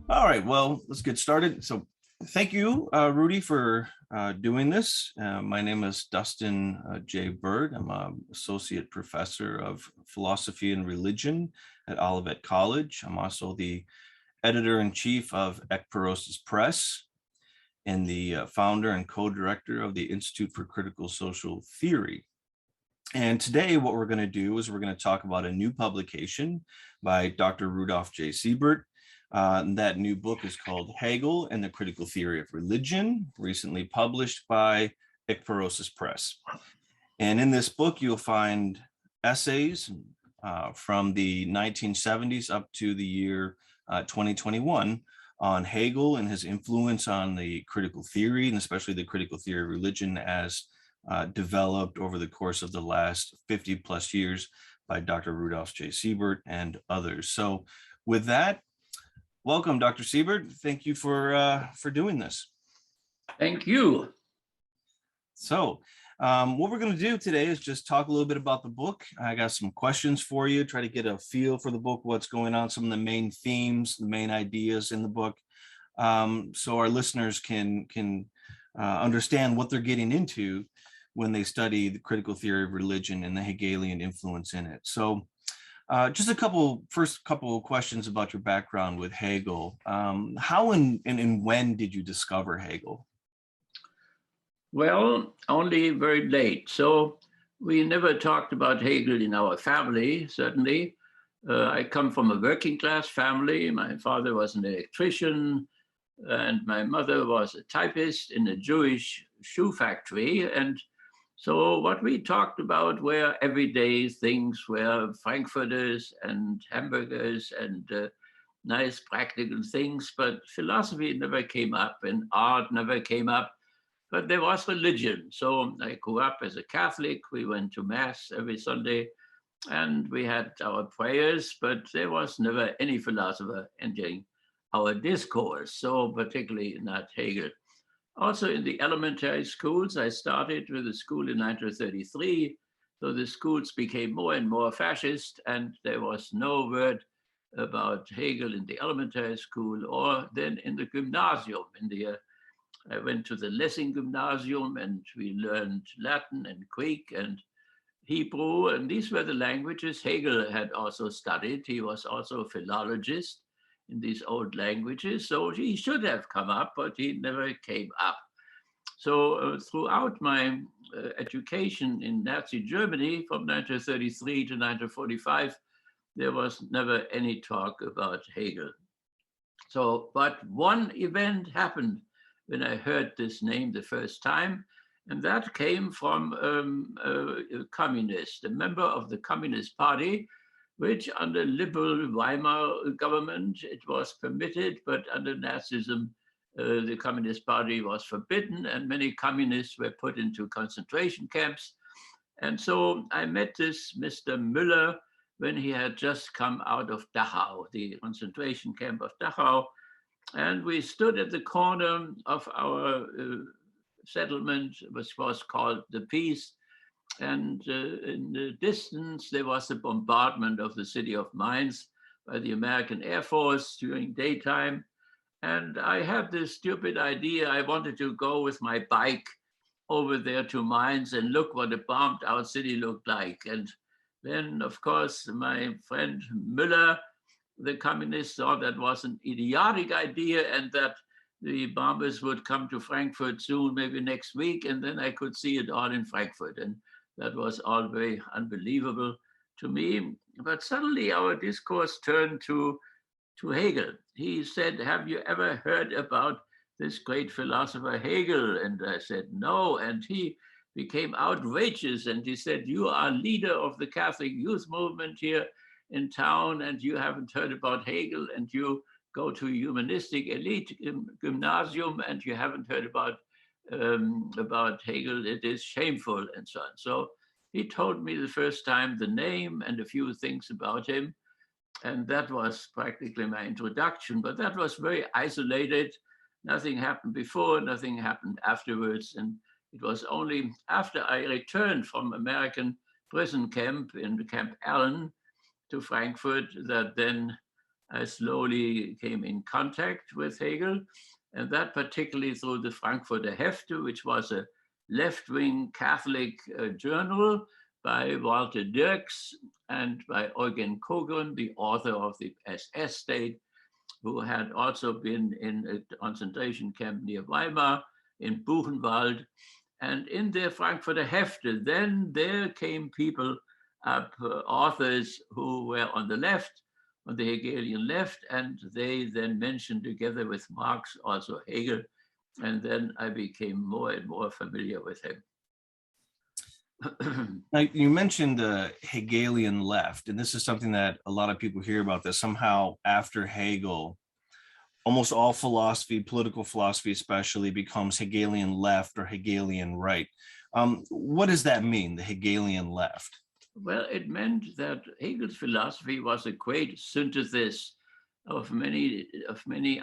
All right, well, let's get started. So thank you, Rudy, for doing this. My name is Dustin J. Byrd. I'm an associate professor of philosophy and religion at Olivet College. I'm also the editor-in-chief of Ekpyrosis Press and the founder and co-director of the Institute for Critical Social Theory. And today what we're going to do is we're going to talk about a new publication by Dr. Rudolf J. Siebert. That new book is called Hegel and the Critical Theory of Religion, recently published by Ekpyrosis Press. And in this book, you'll find essays from the 1970s up to the year 2021 on Hegel and his influence on the critical theory, and especially the critical theory of religion as developed over the course of the last 50 plus years by Dr. Rudolf J. Siebert and others. So with that, welcome, Dr. Siebert. Thank you for doing this. Thank you. So what we're going to do today is just talk a little bit about the book. I got some questions for you, try to get a feel for the book, what's going on, some of the main themes, the main ideas in the book, so our listeners can understand what they're getting into when they study the critical theory of religion and the Hegelian influence in it. So just first couple of questions about your background with Hegel. How and when did you discover Hegel? Well, only very late. So we never talked about Hegel in our family, certainly. I come from a working class family. My father was an electrician and my mother was a typist in a Jewish shoe factory. And so what we talked about were everyday things, were frankfurters and hamburgers and nice practical things, but philosophy never came up and art never came up, but there was religion. So I grew up as a Catholic. We went to mass every Sunday and we had our prayers, but there was never any philosopher entering our discourse, so particularly not Hegel. Also in the elementary schools, I started with a school in 1933. So the schools became more and more fascist and there was no word about Hegel in the elementary school or then in the gymnasium. I went to the Lessing Gymnasium and we learned Latin and Greek and Hebrew. And these were the languages Hegel had also studied. He was also a philologist in these old languages. So he should have come up, but he never came up. So throughout my education in Nazi Germany from 1933 to 1945, there was never any talk about Hegel. So, but one event happened when I heard this name the first time, and that came from a communist, a member of the Communist Party, which under liberal Weimar government, it was permitted, but under Nazism, the Communist Party was forbidden and many communists were put into concentration camps. And so I met this Mr. Müller when he had just come out of Dachau, the concentration camp of Dachau. And we stood at the corner of our settlement, which was called the Peace. And in the distance, there was a bombardment of the city of Mainz by the American Air Force during daytime. And I had this stupid idea. I wanted to go with my bike over there to Mainz and look what a bombed out city looked like. And then, of course, my friend Müller, the communist, thought that was an idiotic idea and that the bombers would come to Frankfurt soon, maybe next week, and then I could see it all in Frankfurt. And that was all very unbelievable to me. But suddenly our discourse turned to Hegel. He said, have you ever heard about this great philosopher Hegel? And I said, no. And he became outrageous. And he said, you are leader of the Catholic youth movement here in town, and you haven't heard about Hegel, and you go to humanistic elite gymnasium, and you haven't heard about Hegel. It is shameful, and so on. So he told me the first time the name and a few things about him. And that was practically my introduction, but that was very isolated. Nothing happened before, nothing happened afterwards. And it was only after I returned from American prison camp in Camp Allen to Frankfurt that then I slowly came in contact with Hegel, and that particularly through the Frankfurter Hefte, which was a left-wing Catholic journal by Walter Dirks and by Eugen Kogren, the author of the SS State, who had also been in a concentration camp near Weimar in Buchenwald. And in their Frankfurter Hefte, then there came people up, authors who were on the left, on the Hegelian left, and they then mentioned together with Marx also Hegel, and then I became more and more familiar with him. Now, you mentioned the Hegelian left, and this is something that a lot of people hear about, that somehow after Hegel, almost all philosophy, political philosophy especially, becomes Hegelian left or Hegelian right. What does that mean, the Hegelian left? Well, it meant that Hegel's philosophy was a great synthesis of many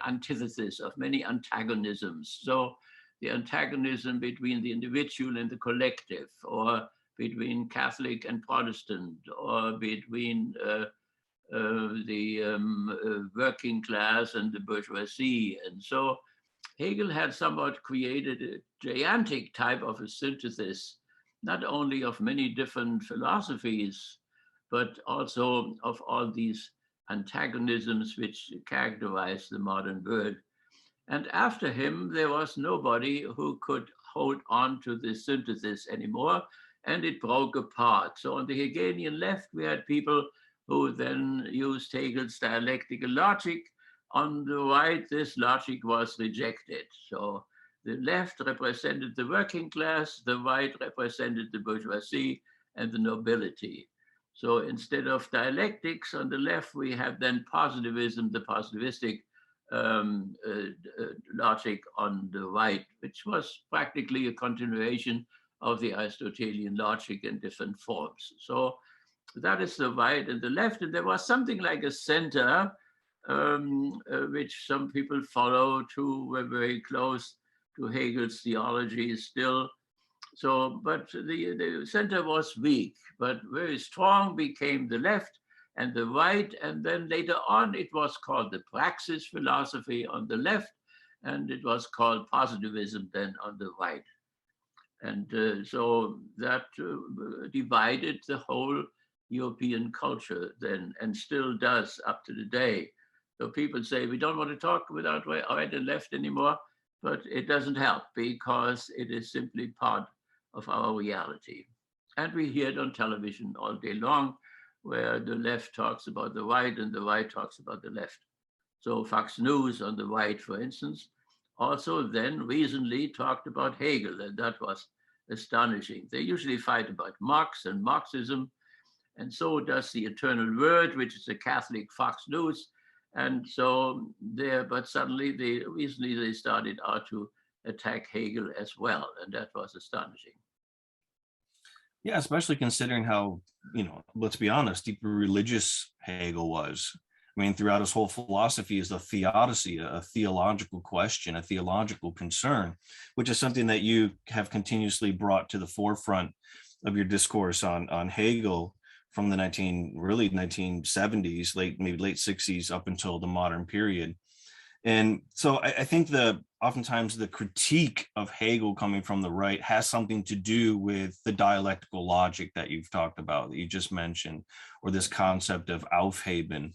antitheses, of many antagonisms. So the antagonism between the individual and the collective, or between Catholic and Protestant, or between the working class and the bourgeoisie. And so Hegel had somewhat created a gigantic type of a synthesis, not only of many different philosophies, but also of all these antagonisms which characterize the modern world. And after him, there was nobody who could hold on to this synthesis anymore, and it broke apart. So on the Hegelian left, we had people who then used Hegel's dialectical logic. On the right, this logic was rejected. So the left represented the working class, the right represented the bourgeoisie and the nobility. So instead of dialectics on the left, we had then positivism, the positivistic logic on the right, which was practically a continuation of the Aristotelian logic in different forms. So that is the right and the left. And there was something like a center, which some people follow too, were very close to Hegel's theology still. So, but the center was weak, but very strong became the left and the right. And then later on, it was called the praxis philosophy on the left, and it was called positivism then on the right. And so that divided the whole European culture then, and still does up to the day. So people say, we don't want to talk without right and left anymore, but it doesn't help because it is simply part of our reality. And we hear it on television all day long, where the left talks about the right and the right talks about the left. So Fox News on the right, for instance, also then recently talked about Hegel, and that was astonishing. They usually fight about Marx and Marxism, and so does the Eternal Word, which is a Catholic Fox News. And so there, but suddenly recently they started out to attack Hegel as well, and that was astonishing. Yeah, especially considering how, let's be honest, deeply religious Hegel was. I mean, throughout his whole philosophy is the theodicy, a theological question, a theological concern, which is something that you have continuously brought to the forefront of your discourse on Hegel from the 1970s, maybe late 60s up until the modern period. And so I think oftentimes the critique of Hegel coming from the right has something to do with the dialectical logic that you've talked about, that you just mentioned, or this concept of Aufheben,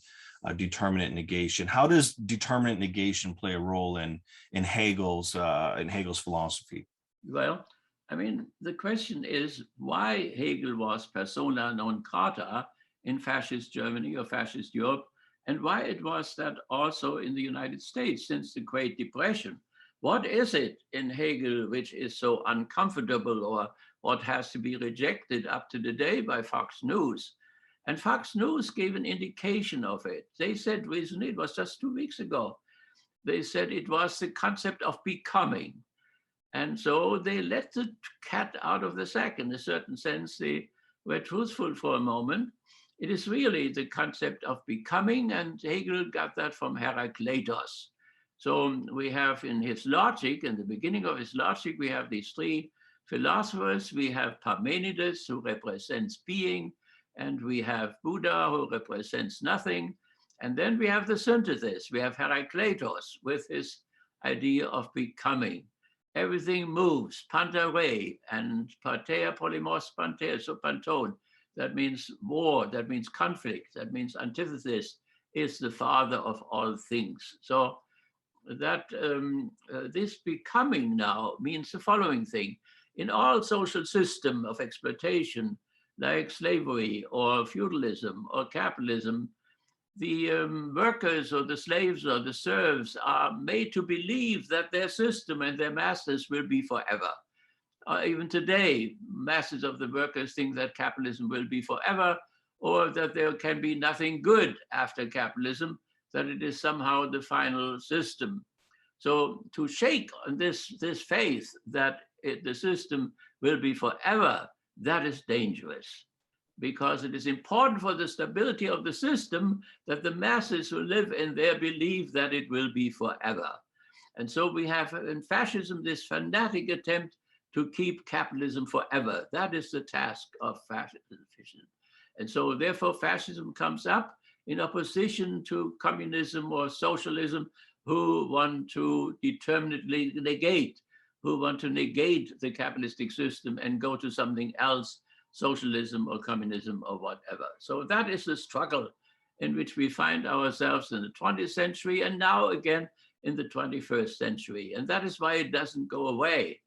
determinate negation. How does determinate negation play a role in Hegel's philosophy? Well, I mean, the question is why Hegel was persona non grata in fascist Germany or fascist Europe, and why it was that also in the United States since the Great Depression. What is it in Hegel which is so uncomfortable, or what has to be rejected up to the day by Fox News? And Fox News gave an indication of it. They said recently, it was just 2 weeks ago, they said it was the concept of becoming. And so they let the cat out of the sack. In a certain sense, they were truthful for a moment. It is really the concept of becoming, and Hegel got that from Heraclitus. So we have in his logic, in the beginning of his logic, we have these three philosophers. We have Parmenides, who represents being, and we have Buddha, who represents nothing. And then we have the synthesis. We have Heraclitus with his idea of becoming. Everything moves, pantare, and partea polymos pantea, so pantone. That means war, that means conflict, that means antithesis is the father of all things. So that this becoming now means the following thing. In all social system of exploitation, like slavery or feudalism or capitalism, the workers or the slaves or the serfs are made to believe that their system and their masters will be forever. Even today, masses of the workers think that capitalism will be forever, or that there can be nothing good after capitalism, that it is somehow the final system. So to shake on this faith that the system will be forever, that is dangerous, because it is important for the stability of the system that the masses who live in there believe that it will be forever. And so we have in fascism this fanatic attempt to keep capitalism forever. That is the task of fascism. And so therefore fascism comes up in opposition to communism or socialism, who want to determinately negate, who want to negate the capitalistic system and go to something else, socialism or communism or whatever. So that is the struggle in which we find ourselves in the 20th century and now again in the 21st century. And that is why it doesn't go away,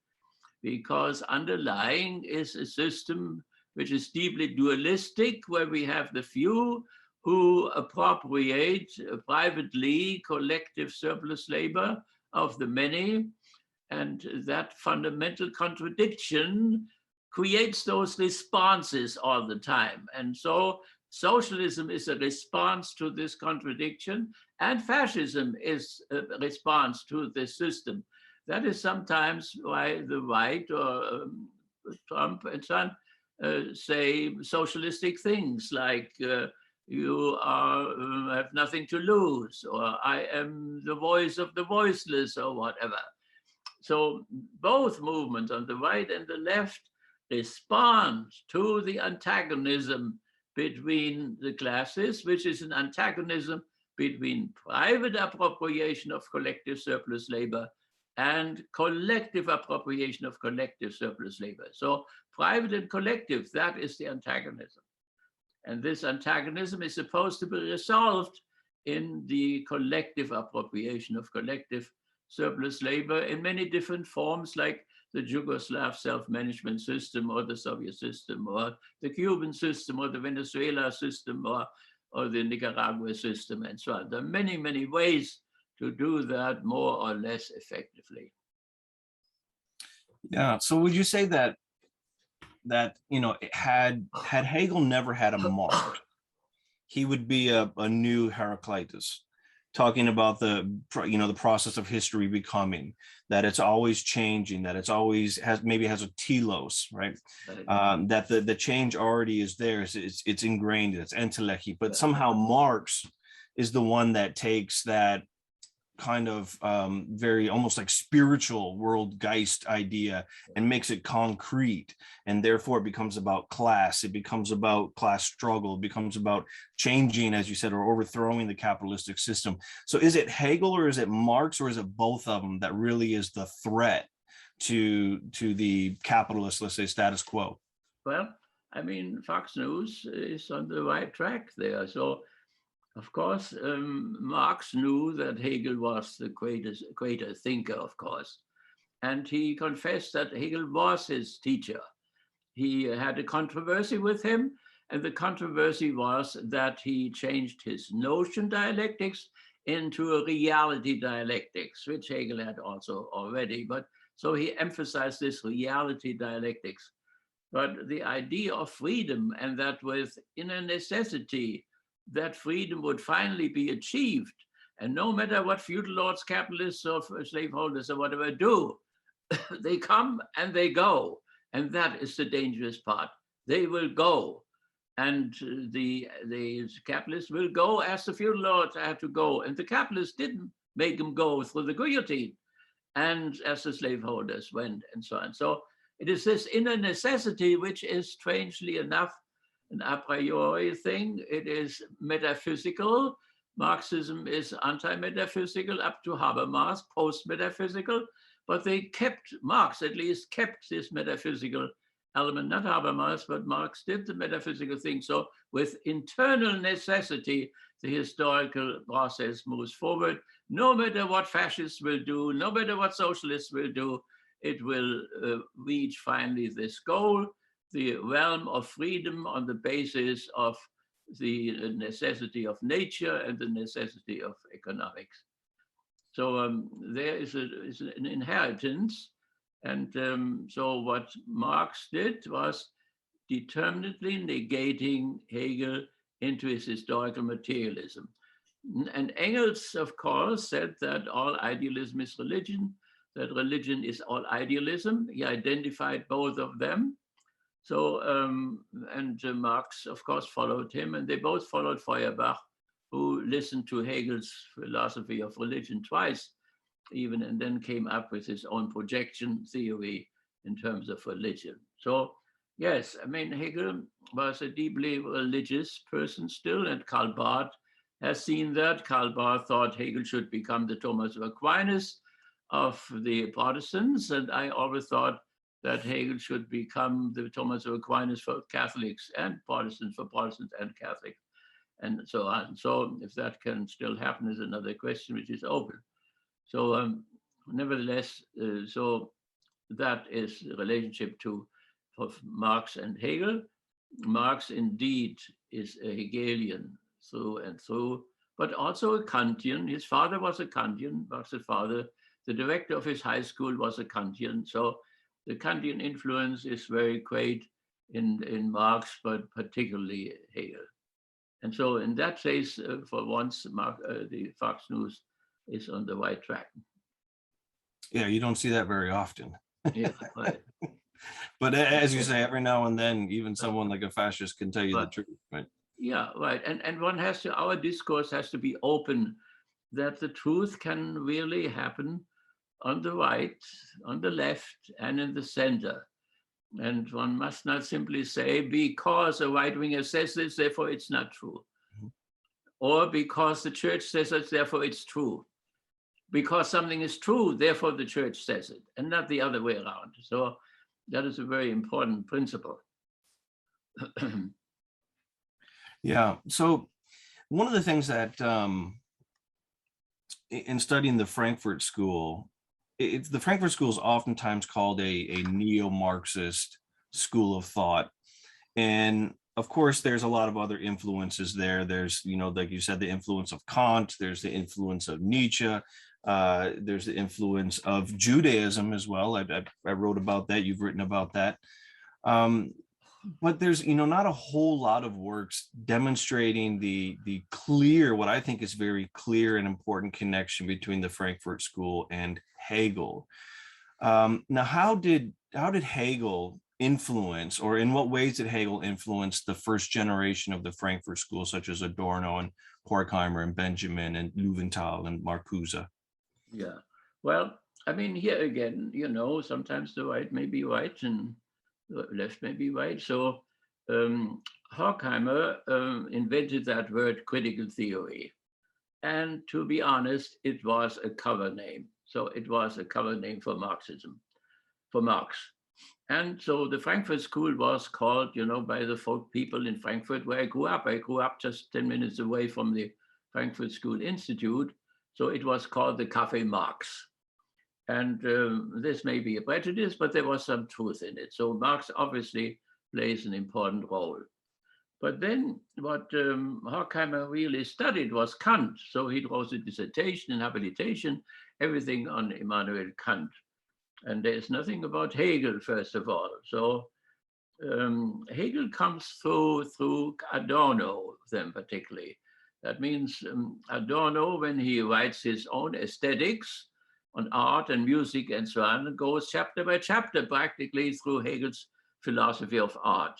because underlying is a system which is deeply dualistic, where we have the few who appropriate privately collective surplus labor of the many. And that fundamental contradiction creates those responses all the time. And so socialism is a response to this contradiction, and fascism is a response to this system. That is sometimes why the right or Trump and so on say socialistic things like you have nothing to lose, or I am the voice of the voiceless, or whatever. So both movements on the right and the left respond to the antagonism between the classes, which is an antagonism between private appropriation of collective surplus labor and collective appropriation of collective surplus labor. So private and collective, that is the antagonism. And this antagonism is supposed to be resolved in the collective appropriation of collective surplus labor in many different forms, like the Yugoslav self-management system, or the Soviet system, or the Cuban system, or the Venezuela system, or the Nicaragua system, and so on. There are many, many ways to do that more or less effectively. Yeah. So would you say that you know, had Hegel never had a Marx, he would be a new Heraclitus, talking about the process of history becoming, that it's always changing, that it's always maybe has a telos, right? That the change already is there, it's ingrained, it's entelechy, but somehow Marx is the one that takes that kind of very almost like spiritual world geist idea and makes it concrete, and therefore it becomes about class, it becomes about class struggle, it becomes about changing, as you said, or overthrowing the capitalistic system. So is it Hegel, or is it Marx, or is it both of them that really is the threat to the capitalist, let's say, status quo? Well, I mean, Fox News is on the right track there. So of course, Marx knew that Hegel was the greater thinker, of course, and he confessed that Hegel was his teacher. He had a controversy with him, and the controversy was that he changed his notion dialectics into a reality dialectics, which Hegel had also already. But so he emphasized this reality dialectics. But the idea of freedom, and that with inner necessity, that freedom would finally be achieved. And no matter what feudal lords, capitalists, or slaveholders, or whatever do, they come and they go. And that is the dangerous part. They will go. And the capitalists will go as the feudal lords had to go. And the capitalists didn't make them go through the guillotine, and as the slaveholders went, and so on. So it is this inner necessity, which is, strangely enough, an a priori thing. It is metaphysical, Marxism is anti-metaphysical up to Habermas, post-metaphysical, but they kept, Marx at least kept this metaphysical element, not Habermas, but Marx did the metaphysical thing. So with internal necessity, the historical process moves forward. No matter what fascists will do, no matter what socialists will do, it will reach finally this goal, the realm of freedom on the basis of the necessity of nature and the necessity of economics. So there is an inheritance. And so what Marx did was determinedly negating Hegel into his historical materialism. And Engels, of course, said that all idealism is religion, that religion is all idealism. He identified both of them. So, Marx, of course, followed him, and they both followed Feuerbach, who listened to Hegel's philosophy of religion twice, even, and then came up with his own projection theory in terms of religion. So, yes, I mean, Hegel was a deeply religious person still, and Karl Barth has seen that. Karl Barth thought Hegel should become the Thomas of Aquinas of the Protestants, and I always thought that Hegel should become the Thomas of Aquinas for Catholics and Protestants, for Protestants and Catholics, and so on. So if that can still happen is another question which is open. So nevertheless, so that is the relationship of Marx and Hegel. Marx indeed is a Hegelian through and through, but also a Kantian. His father was a Kantian, Marx's father. The director of his high school was a Kantian. So the Kantian influence is very great in Marx, but particularly Hegel. And so in that case, for once, the Fox News is on the right track. Yeah, you don't see that very often. Yeah, right. But as you say, every now and then, even someone like a fascist can tell you the truth, right? Yeah, right. And one has to, our discourse has to be open, that the truth can really happen on the right, on the left, and in the center. And one must not simply say, because a right-winger says this, therefore it's not true. Mm-hmm. Or because the church says it, therefore it's true. Because something is true, therefore the church says it, and not the other way around. So that is a very important principle. Yeah. So one of the things that in studying the Frankfurt School, the Frankfurt School is oftentimes called a neo-Marxist school of thought. And of course, there's a lot of other influences there. There's, like you said, the influence of Kant, there's the influence of Nietzsche, there's the influence of Judaism as well. I wrote about that, you've written about that. But there's, not a whole lot of works demonstrating the clear, what I think is very clear and important connection between the Frankfurt School and Hegel. Now, how did Hegel influence, or in what ways did Hegel influence the first generation of the Frankfurt School, such as Adorno and Horkheimer and Benjamin and Löwenthal and Marcuse? Yeah, well, I mean, here again, sometimes the right may be right and the left may be right. So Horkheimer invented that word critical theory. And to be honest, it was a cover name. So it was a cover name for Marxism, for Marx. And so the Frankfurt School was called, by the folk people in Frankfurt where I grew up. I grew up just 10 minutes away from the Frankfurt School Institute. So it was called the Café Marx. And this may be a prejudice, but there was some truth in it. So Marx obviously plays an important role. But then what Horkheimer really studied was Kant. So he wrote a dissertation and habilitation, everything on Immanuel Kant. And there's nothing about Hegel, first of all. So Hegel comes through Adorno, then particularly. That means Adorno, when he writes his own aesthetics on art and music and so on, goes chapter by chapter practically through Hegel's philosophy of art.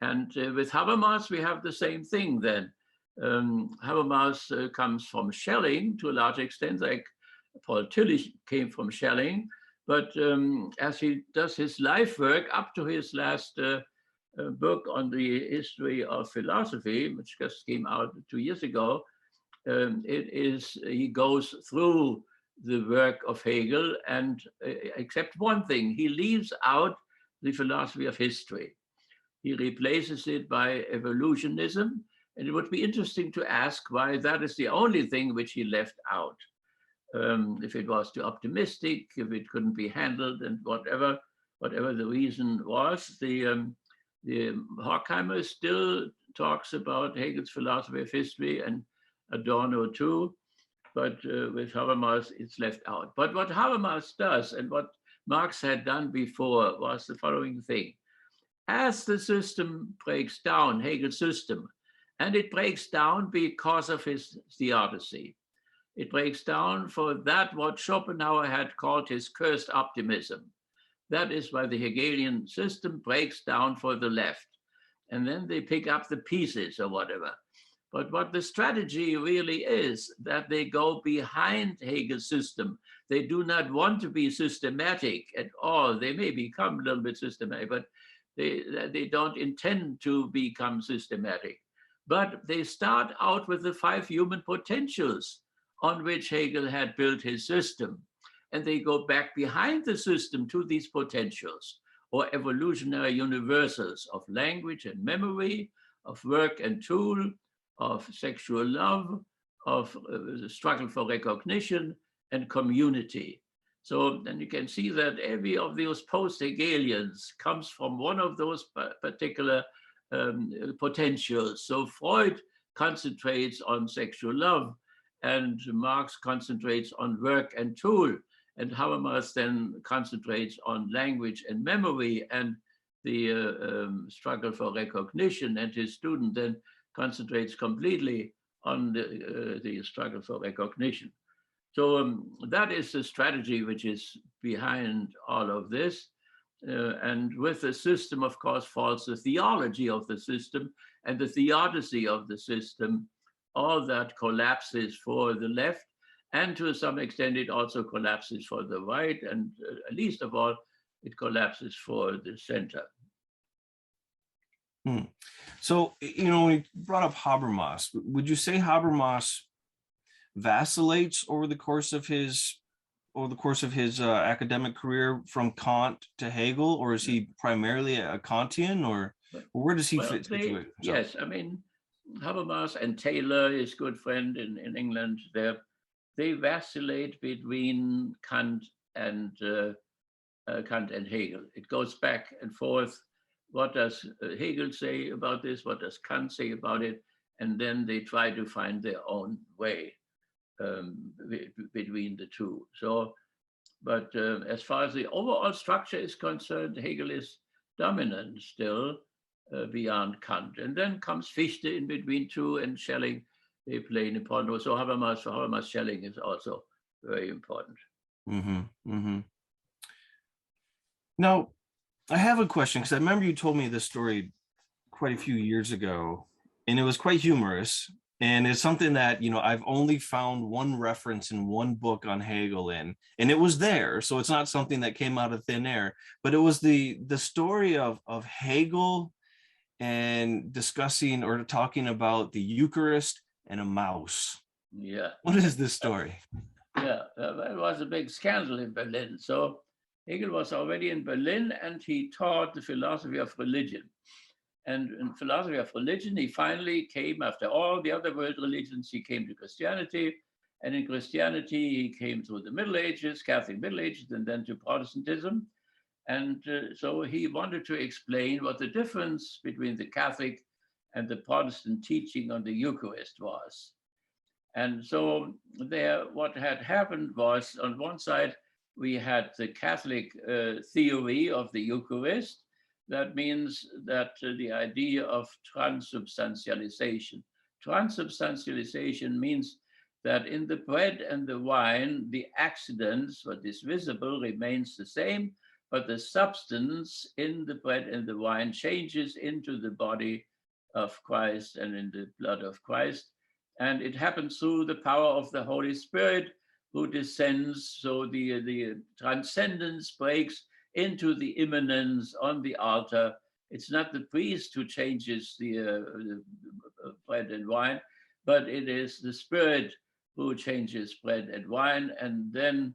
And with Habermas, we have the same thing then. Habermas comes from Schelling to a large extent, like Paul Tillich came from Schelling. But as he does his life work up to his last book on the history of philosophy, which just came out 2 years ago, he goes through the work of Hegel, and except one thing, he leaves out the philosophy of history. He replaces it by evolutionism, and it would be interesting to ask why that is the only thing which he left out. If it was too optimistic, if it couldn't be handled, and whatever the reason was, the Horkheimer still talks about Hegel's philosophy of history, and Adorno too, but with Habermas it's left out. But what Habermas does, and what Marx had done before, was the following thing. As the system breaks down, Hegel's system, and it breaks down because of his theodicy. It breaks down for that what Schopenhauer had called his cursed optimism. That is why the Hegelian system breaks down for the left. And then they pick up the pieces or whatever. But what the strategy really is, that they go behind Hegel's system. They do not want to be systematic at all. They may become a little bit systematic, but they don't intend to become systematic. But they start out with the 5 human potentials on which Hegel had built his system. And they go back behind the system to these potentials, or evolutionary universals of language and memory, of work and tool, of sexual love, of the struggle for recognition and community. So then you can see that every of those post-Hegelians comes from one of those particular potentials. So Freud concentrates on sexual love, and Marx concentrates on work and tool, and Habermas then concentrates on language and memory and the struggle for recognition, and his student then concentrates completely on the struggle for recognition. So that is the strategy which is behind all of this. And with the system, of course, falls the theology of the system and the theodicy of the system. All that collapses for the left, and to some extent it also collapses for the right, and least of all, it collapses for the center. So, when you brought up Habermas, would you say Habermas vacillates over the course of his academic career from Kant to Hegel, or is he primarily a Kantian, or where does he fit? Yes, I mean, Habermas and Taylor, his good friend in England, they vacillate between Kant and Hegel. It goes back and forth. What does Hegel say about this? What does Kant say about it? And then they try to find their own way between the two. So, but as far as the overall structure is concerned, Hegel is dominant still beyond Kant. And then comes Fichte in between too, and Schelling, they play an important role. So for Habermas, Schelling is also very important. Now, I have a question, because I remember you told me this story quite a few years ago, and it was quite humorous. And it's something that, I've only found one reference in one book on Hegel and it was there. So it's not something that came out of thin air, but it was the story of Hegel and discussing or talking about the Eucharist and a mouse. Yeah. What is this story? Yeah, it was a big scandal in Berlin. So Hegel was already in Berlin, and he taught the philosophy of religion. And in philosophy of religion, he finally came, after all the other world religions, he came to Christianity. And in Christianity, he came through the Middle Ages, Catholic Middle Ages, and then to Protestantism. And so he wanted to explain what the difference between the Catholic and the Protestant teaching on the Eucharist was. And so what had happened was, on one side, we had the Catholic theory of the Eucharist. That means that the idea of transubstantialization. Transubstantialization means that in the bread and the wine, the accidents, what is visible, remains the same, but the substance in the bread and the wine changes into the body of Christ and in the blood of Christ. And it happens through the power of the Holy Spirit, who descends. So the transcendence breaks into the immanence on the altar. It's not the priest who changes the bread and wine, but it is the Spirit who changes bread and wine. And then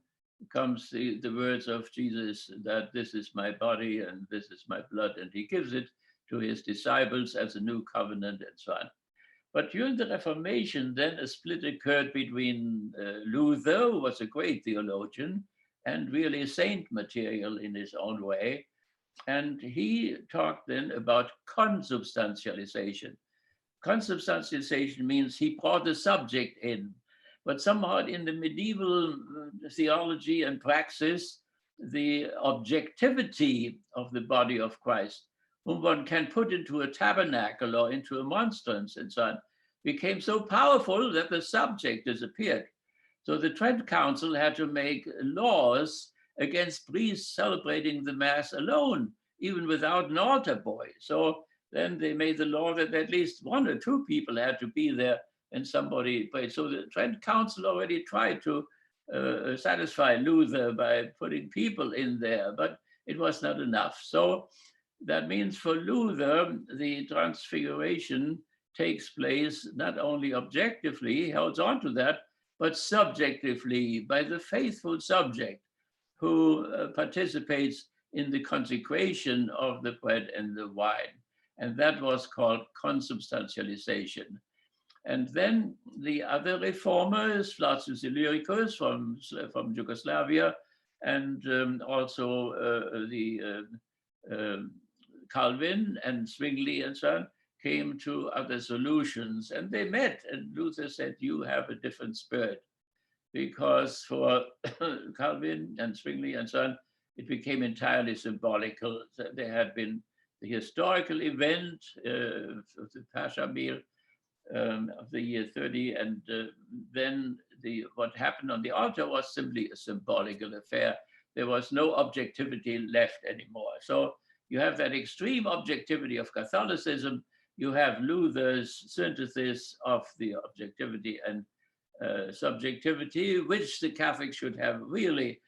comes the words of Jesus that this is my body and this is my blood, and he gives it to his disciples as a new covenant and so on. But during the Reformation, then a split occurred between Luther, who was a great theologian and really saint material in his own way. And he talked then about consubstantialization. Consubstantialization means he brought the subject in. But somehow in the medieval theology and praxis, the objectivity of the body of Christ, whom one can put into a tabernacle or into a monstrance and so on, became so powerful that the subject disappeared. So the Trent Council had to make laws against priests celebrating the Mass alone, even without an altar boy. So then they made the law that at least one or two people had to be there and somebody prayed. So the Trent Council already tried to satisfy Luther by putting people in there, but it was not enough. So that means for Luther, the transfiguration takes place not only objectively, he holds on to that, but subjectively by the faithful subject who participates in the consecration of the bread and the wine. And that was called consubstantialization. And then the other reformers, Flacius Illyricus from Yugoslavia, and also Calvin and Zwingli and so on, came to other solutions. And they met, and Luther said, you have a different spirit. Because for Calvin and Zwingli and so on, it became entirely symbolical. There had been the historical event of the Pascha meal of the year 30, and then what happened on the altar was simply a symbolical affair. There was no objectivity left anymore. So you have that extreme objectivity of Catholicism. You have Luther's synthesis of the objectivity and subjectivity, which the Catholics should have really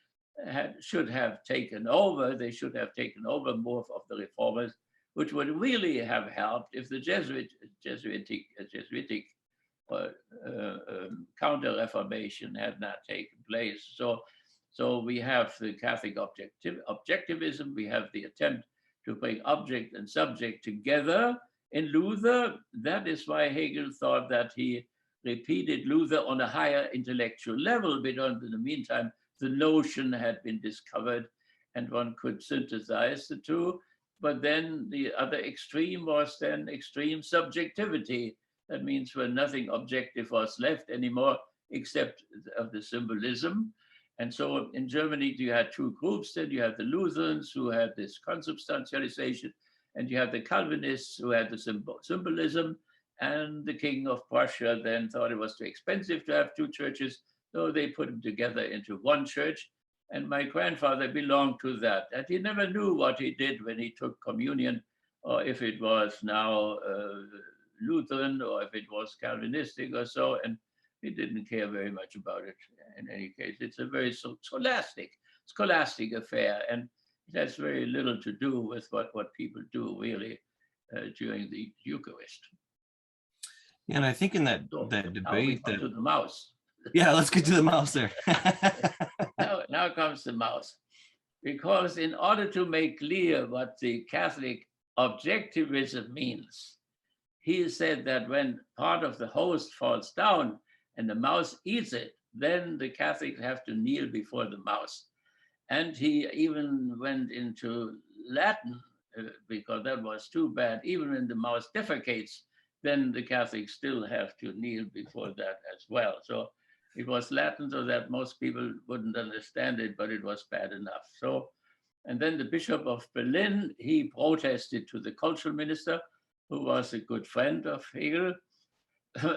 should have taken over. They should have taken over more of the reformers, which would really have helped if the Jesuitic counter-reformation had not taken place. So we have the Catholic objectivism. We have the attempt to bring object and subject together. In Luther, that is why Hegel thought that he repeated Luther on a higher intellectual level, because in the meantime, the notion had been discovered and one could synthesize the two. But then the other extreme was then extreme subjectivity. That means when nothing objective was left anymore except of the symbolism. And so in Germany, you had two groups. Then you had the Lutherans who had this consubstantialization, and you had the Calvinists who had the symbolism. And the King of Prussia then thought it was too expensive to have two churches, so they put them together into one church. And my grandfather belonged to that. And he never knew what he did when he took communion, or if it was now Lutheran, or if it was Calvinistic or so. And he didn't care very much about it in any case. It's a very scholastic affair. And it has very little to do with what people do really during the Eucharist. Yeah, and I think in that So debate now to the mouse. Yeah, let's get to the mouse there. Now comes the mouse. Because in order to make clear what the Catholic objectivism means, he said that when part of the host falls down and the mouse eats it, then the Catholics have to kneel before the mouse. And he even went into Latin, because that was too bad. Even when the mouse defecates, then the Catholics still have to kneel before that as well. So it was Latin so that most people wouldn't understand it, but it was bad enough. So, and then the Bishop of Berlin, he protested to the cultural minister, who was a good friend of Hegel.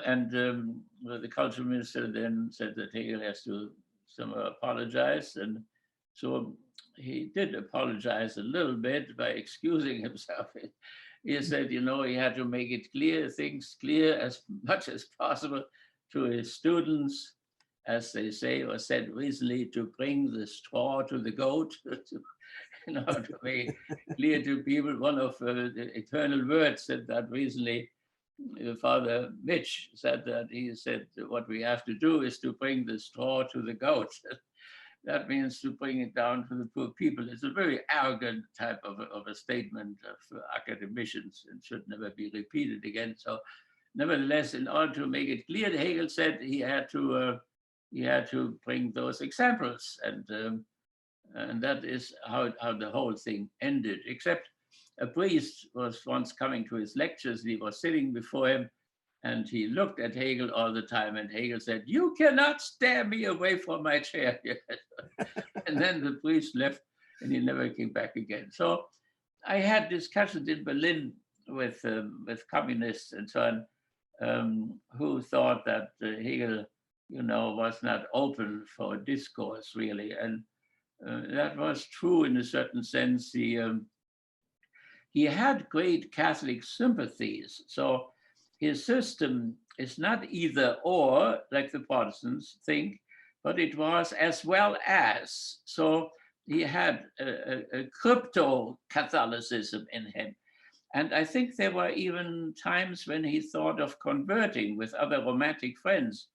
And the cultural minister then said that Hegel has to somehow apologize. And so he did apologize a little bit by excusing himself. He said, you know, he had to make it clear, things clear as much as possible to his students, as they say, or said recently, to bring the straw to the goat, to make it clear to people. One of the Eternal Words said that recently, Father Mitch said that he said what we have to do is to bring the straw to the goat. That means to bring it down to the poor people. It's a very arrogant type of a statement of academicians and should never be repeated again. So nevertheless, in order to make it clear, Hegel said he had to bring those examples, and that is how the whole thing ended. Except a priest was once coming to his lectures, and he was sitting before him, and he looked at Hegel all the time, and Hegel said, "You cannot stare me away from my chair." And then the priest left, and he never came back again. So I had discussions in Berlin with communists and so on, who thought that Hegel, was not open for discourse really, and that was true in a certain sense. He had great Catholic sympathies, so his system is not either or, like the Protestants think, but it was as well as. So he had a crypto-Catholicism in him. And I think there were even times when he thought of converting with other romantic friends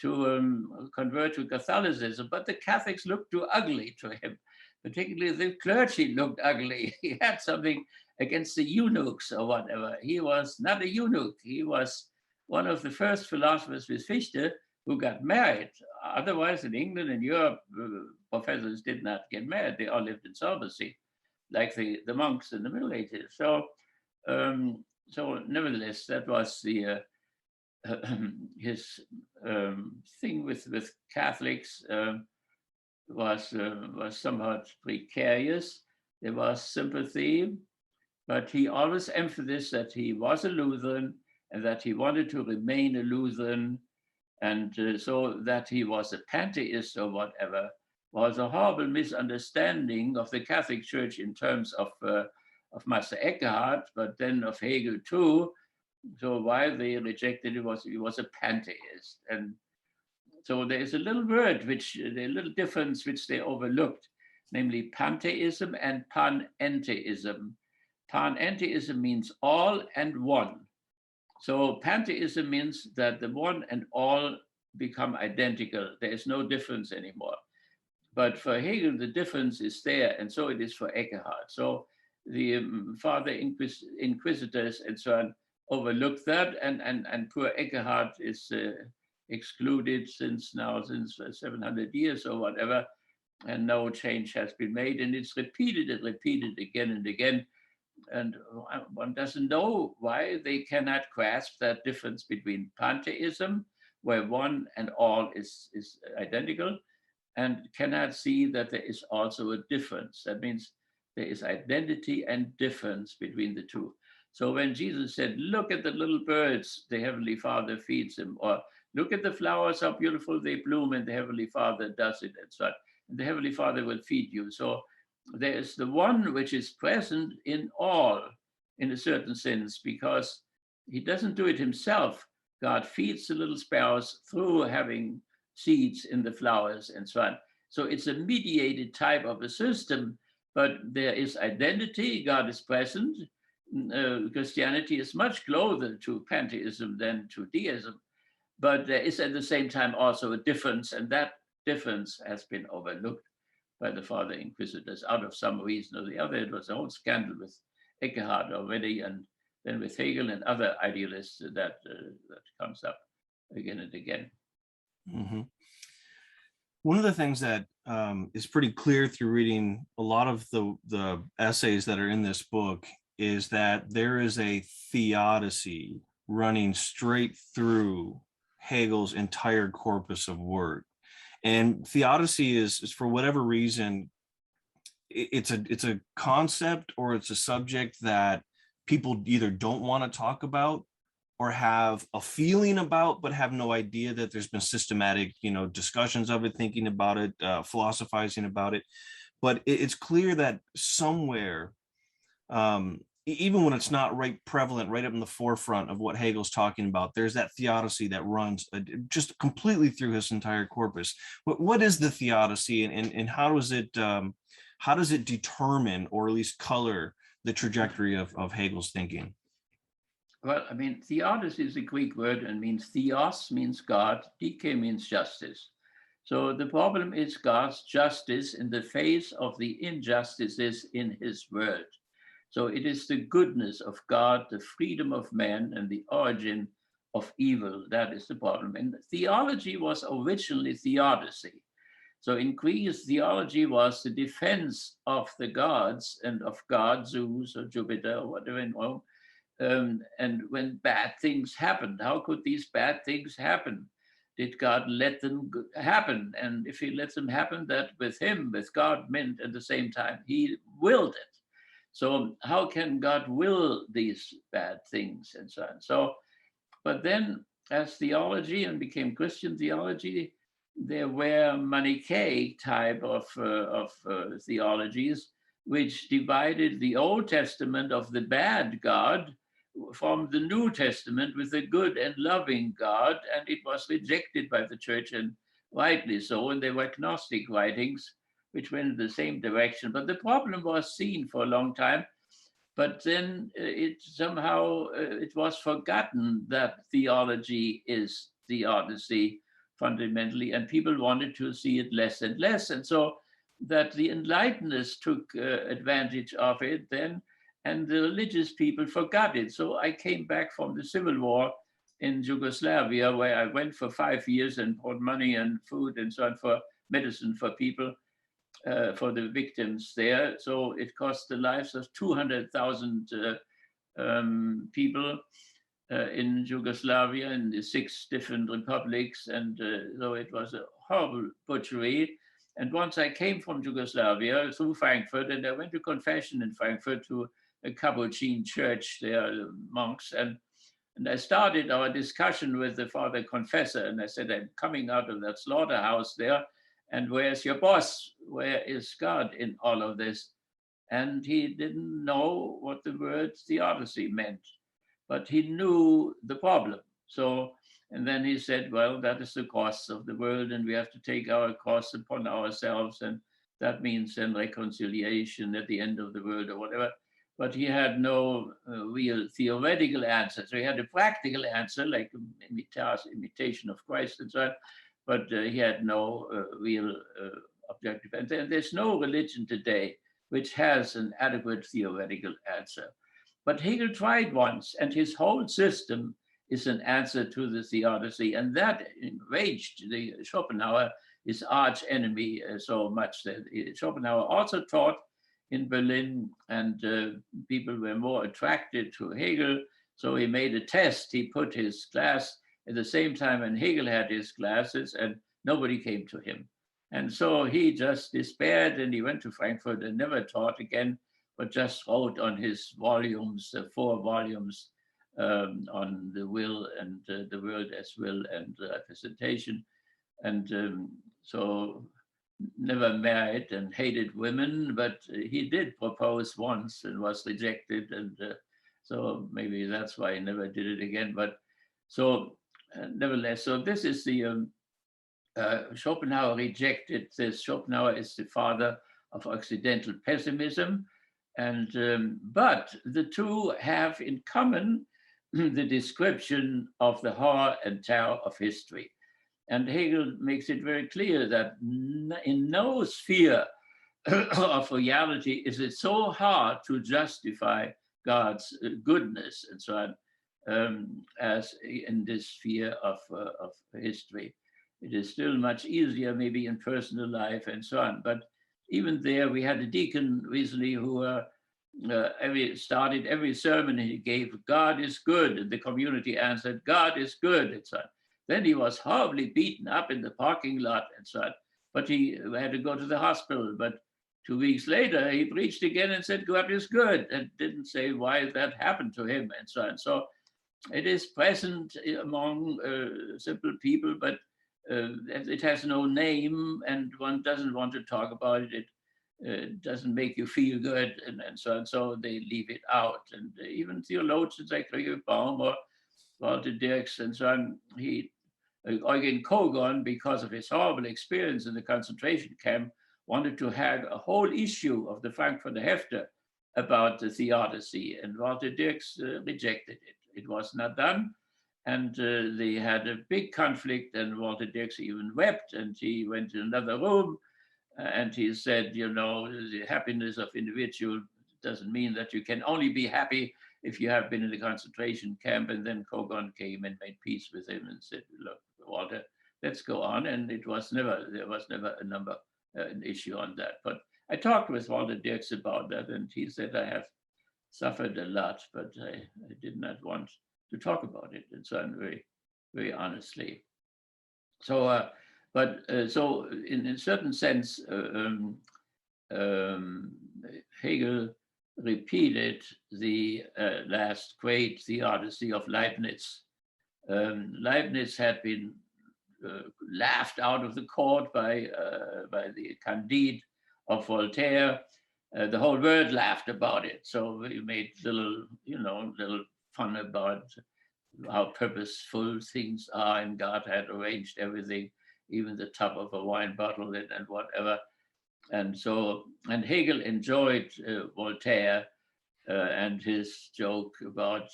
to convert to Catholicism, but the Catholics looked too ugly to him. Particularly the clergy looked ugly. He had something against the eunuchs or whatever. He was not a eunuch. He was one of the first philosophers with Fichte who got married. Otherwise, in England and Europe, professors did not get married. They all lived in celibacy, like the monks in the Middle Ages. So nevertheless, that was his thing with Catholics. Was somewhat precarious. There was sympathy, but he always emphasized that he was a Lutheran and that he wanted to remain a Lutheran, and so that he was a pantheist or whatever was a horrible misunderstanding of the Catholic Church in terms of Master Eckhart, but then of Hegel too. So why they rejected it was he was a pantheist. And so there is a little word, a little difference which they overlooked, namely pantheism and panentheism. Panentheism means all and one. So pantheism means that the one and all become identical. There is no difference anymore. But for Hegel, the difference is there, and so it is for Eckhart. So the father inquisitors and so on overlooked that, and poor Eckhart is excluded since 700 years or whatever, and no change has been made, and it's repeated again and again, and one doesn't know why they cannot grasp that difference between pantheism, where one and all is identical, and cannot see that there is also a difference. That means there is identity and difference between the two. So when Jesus said, "Look at the little birds, the Heavenly Father feeds them," or "Look at the flowers, how beautiful they bloom, and the Heavenly Father does it," and so on. And the Heavenly Father will feed you. So there is the one which is present in all, in a certain sense, because he doesn't do it himself. God feeds the little sparrows through having seeds in the flowers and so on. So it's a mediated type of a system, but there is identity. God is present. Christianity is much closer to pantheism than to deism. But there is at the same time also a difference, and that difference has been overlooked by the father inquisitors out of some reason or the other. It was a whole scandal with Eckhart already, and then with Hegel and other idealists that comes up again and again. Mm-hmm. One of the things that is pretty clear through reading a lot of the essays that are in this book is that there is a theodicy running straight through Hegel's entire corpus of work. And theodicy is for whatever reason, it's a concept or it's a subject that people either don't want to talk about or have a feeling about, but have no idea that there's been systematic, discussions of it, thinking about it, philosophizing about it. But it's clear that somewhere, even when it's not prevalent right up in the forefront of what Hegel's talking about, there's that theodicy that runs just completely through his entire corpus. What is the theodicy, and how does it determine or at least color the trajectory of Hegel's thinking? Well, I mean, theodicy is a Greek word and means theos means God, dike means justice. So the problem is God's justice in the face of the injustices in his world. So it is the goodness of God, the freedom of man, and the origin of evil. That is the problem. And theology was originally theodicy. So in Greek, theology was the defense of the gods and of God, Zeus or Jupiter or whatever in Rome. And when bad things happened, how could these bad things happen? Did God let them happen? And if he lets them happen, that with him, with God meant at the same time, he willed it. So how can God will these bad things and so on? So, but then as theology and became Christian theology, there were Manichaean type of theologies, which divided the Old Testament of the bad God from the New Testament with the good and loving God, and it was rejected by the church, and rightly so. And there were Gnostic writings which went in the same direction. But the problem was seen for a long time. But then it somehow it was forgotten that theology is theodicy fundamentally, and people wanted to see it less and less. And so that the Enlighteners took advantage of it then, and the religious people forgot it. So I came back from the civil war in Yugoslavia, where I went for 5 years and brought money and food and so on for medicine for people, for the victims there. So it cost the lives of 200,000 people in Yugoslavia in the 6 different republics. And so it was a horrible butchery. And once I came from Yugoslavia through Frankfurt, and I went to confession in Frankfurt to a Capuchin church, there monks, and I started our discussion with the father confessor, and I said, I'm coming out of that slaughterhouse there, and where's your boss? Where is God in all of this? And he didn't know what the word theodicy meant, but he knew the problem. So, and then he said, well, that is the cost of the world, and we have to take our costs upon ourselves, and that means then reconciliation at the end of the world or whatever. But he had no real theoretical answer. So he had a practical answer, like imitation of Christ and so on, but he had no real objective answer. And there's no religion today which has an adequate theoretical answer. But Hegel tried once, and his whole system is an answer to the theodicy, and that enraged the Schopenhauer, his arch enemy, so much that Schopenhauer also taught in Berlin, and people were more attracted to Hegel. So he made a test. He put his class at the same time when Hegel had his classes, and nobody came to him. And so he just despaired, and he went to Frankfurt and never taught again, but just wrote on his volumes, 4 volumes on the will and the world as will and representation. And so never married and hated women, but he did propose once and was rejected. And so maybe that's why he never did it again. But so nevertheless, so this is the Schopenhauer rejected this. Schopenhauer is the father of Occidental pessimism. And but the two have in common the description of the horror and terror of history. And Hegel makes it very clear that in no sphere of reality is it so hard to justify God's goodness and so on as in this sphere of history. It is still much easier maybe in personal life and so on. But even there, we had a deacon recently who started every sermon he gave, God is good. And the community answered, God is good, and so on. Then he was horribly beaten up in the parking lot and so on. But he had to go to the hospital. But 2 weeks later, he preached again and said, God is good, and didn't say why that happened to him and so on. So it is present among simple people, but it has no name, and one doesn't want to talk about it. It doesn't make you feel good, and so on. So they leave it out. And even theologians like Gregor Baum or Walter Dirks and so on, Eugen Kogon, because of his horrible experience in the concentration camp, wanted to have a whole issue of the Frankfurter Hefte about the theodicy, and Walter Dirks rejected it. it was not done. And they had a big conflict, and Walter Dirks even wept, and he went to another room, and he said, you know, the happiness of individual doesn't mean that you can only be happy if you have been in the concentration camp. And then Kogon came and made peace with him and said, look, Walter, let's go on. And there was never an issue on that. But I talked with Walter Dirks about that, and he said, I have suffered a lot, but I did not want to talk about it, and so on, very, very honestly. So, so in a certain sense, Hegel repeated the last great theodicy of Leibniz. Leibniz had been laughed out of the court by the Candide of Voltaire. The whole world laughed about it. So we made little fun about how purposeful things are, and God had arranged everything, even the top of a wine bottle and whatever. And so, and Hegel enjoyed Voltaire and his joke about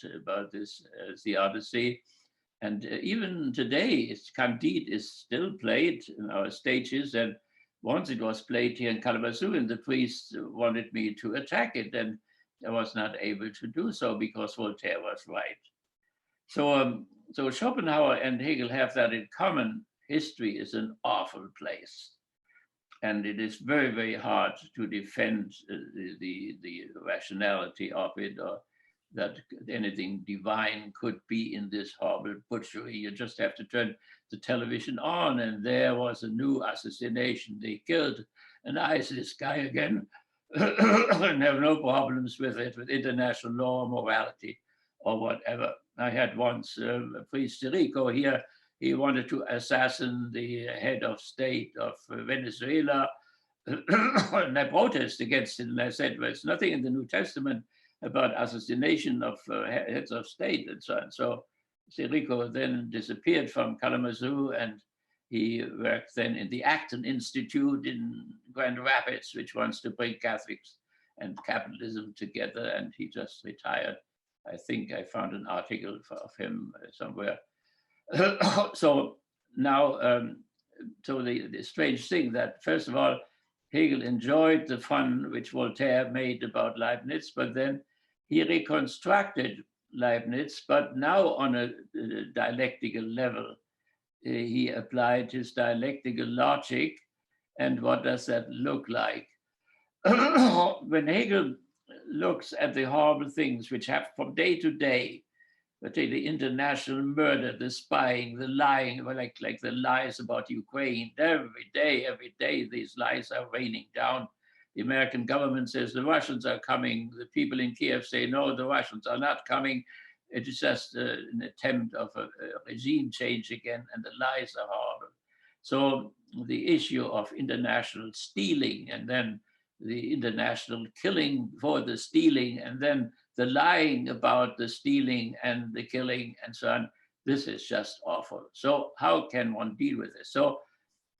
this theodicy. And even today, Candide is still played in our stages. And once it was played here in Kalamazoo, and the priest wanted me to attack it, and I was not able to do so because Voltaire was right. So, so Schopenhauer and Hegel have that in common. History is an awful place, and it is very, very hard to defend the rationality of it, or that anything divine could be in this horrible butchery. You just have to turn the television on, and there was a new assassination. They killed an ISIS guy again, and have no problems with it, with international law, morality, or whatever. I had once a priest Rico here. He wanted to assassinate the head of state of Venezuela, and I protested against it. And I said, there's nothing in the New Testament about assassination of heads of state and so on. So Rico then disappeared from Kalamazoo, and he worked then in the Acton Institute in Grand Rapids, which wants to bring Catholics and capitalism together, and he just retired. I think I found an article of him somewhere. So now, so the strange thing that, first of all, Hegel enjoyed the fun which Voltaire made about Leibniz, but then he reconstructed Leibniz, but now on a dialectical level. He applied his dialectical logic. And what does that look like? When Hegel looks at the horrible things which happen from day to day, particularly the international murder, the spying, the lying, like the lies about Ukraine, every day, these lies are raining down. The American government says the Russians are coming. The people in Kiev say, no, the Russians are not coming. It is just an attempt of a regime change again, and the lies are horrible. So the issue of international stealing, and then the international killing for the stealing, and then the lying about the stealing and the killing and so on, this is just awful. So how can one deal with this? So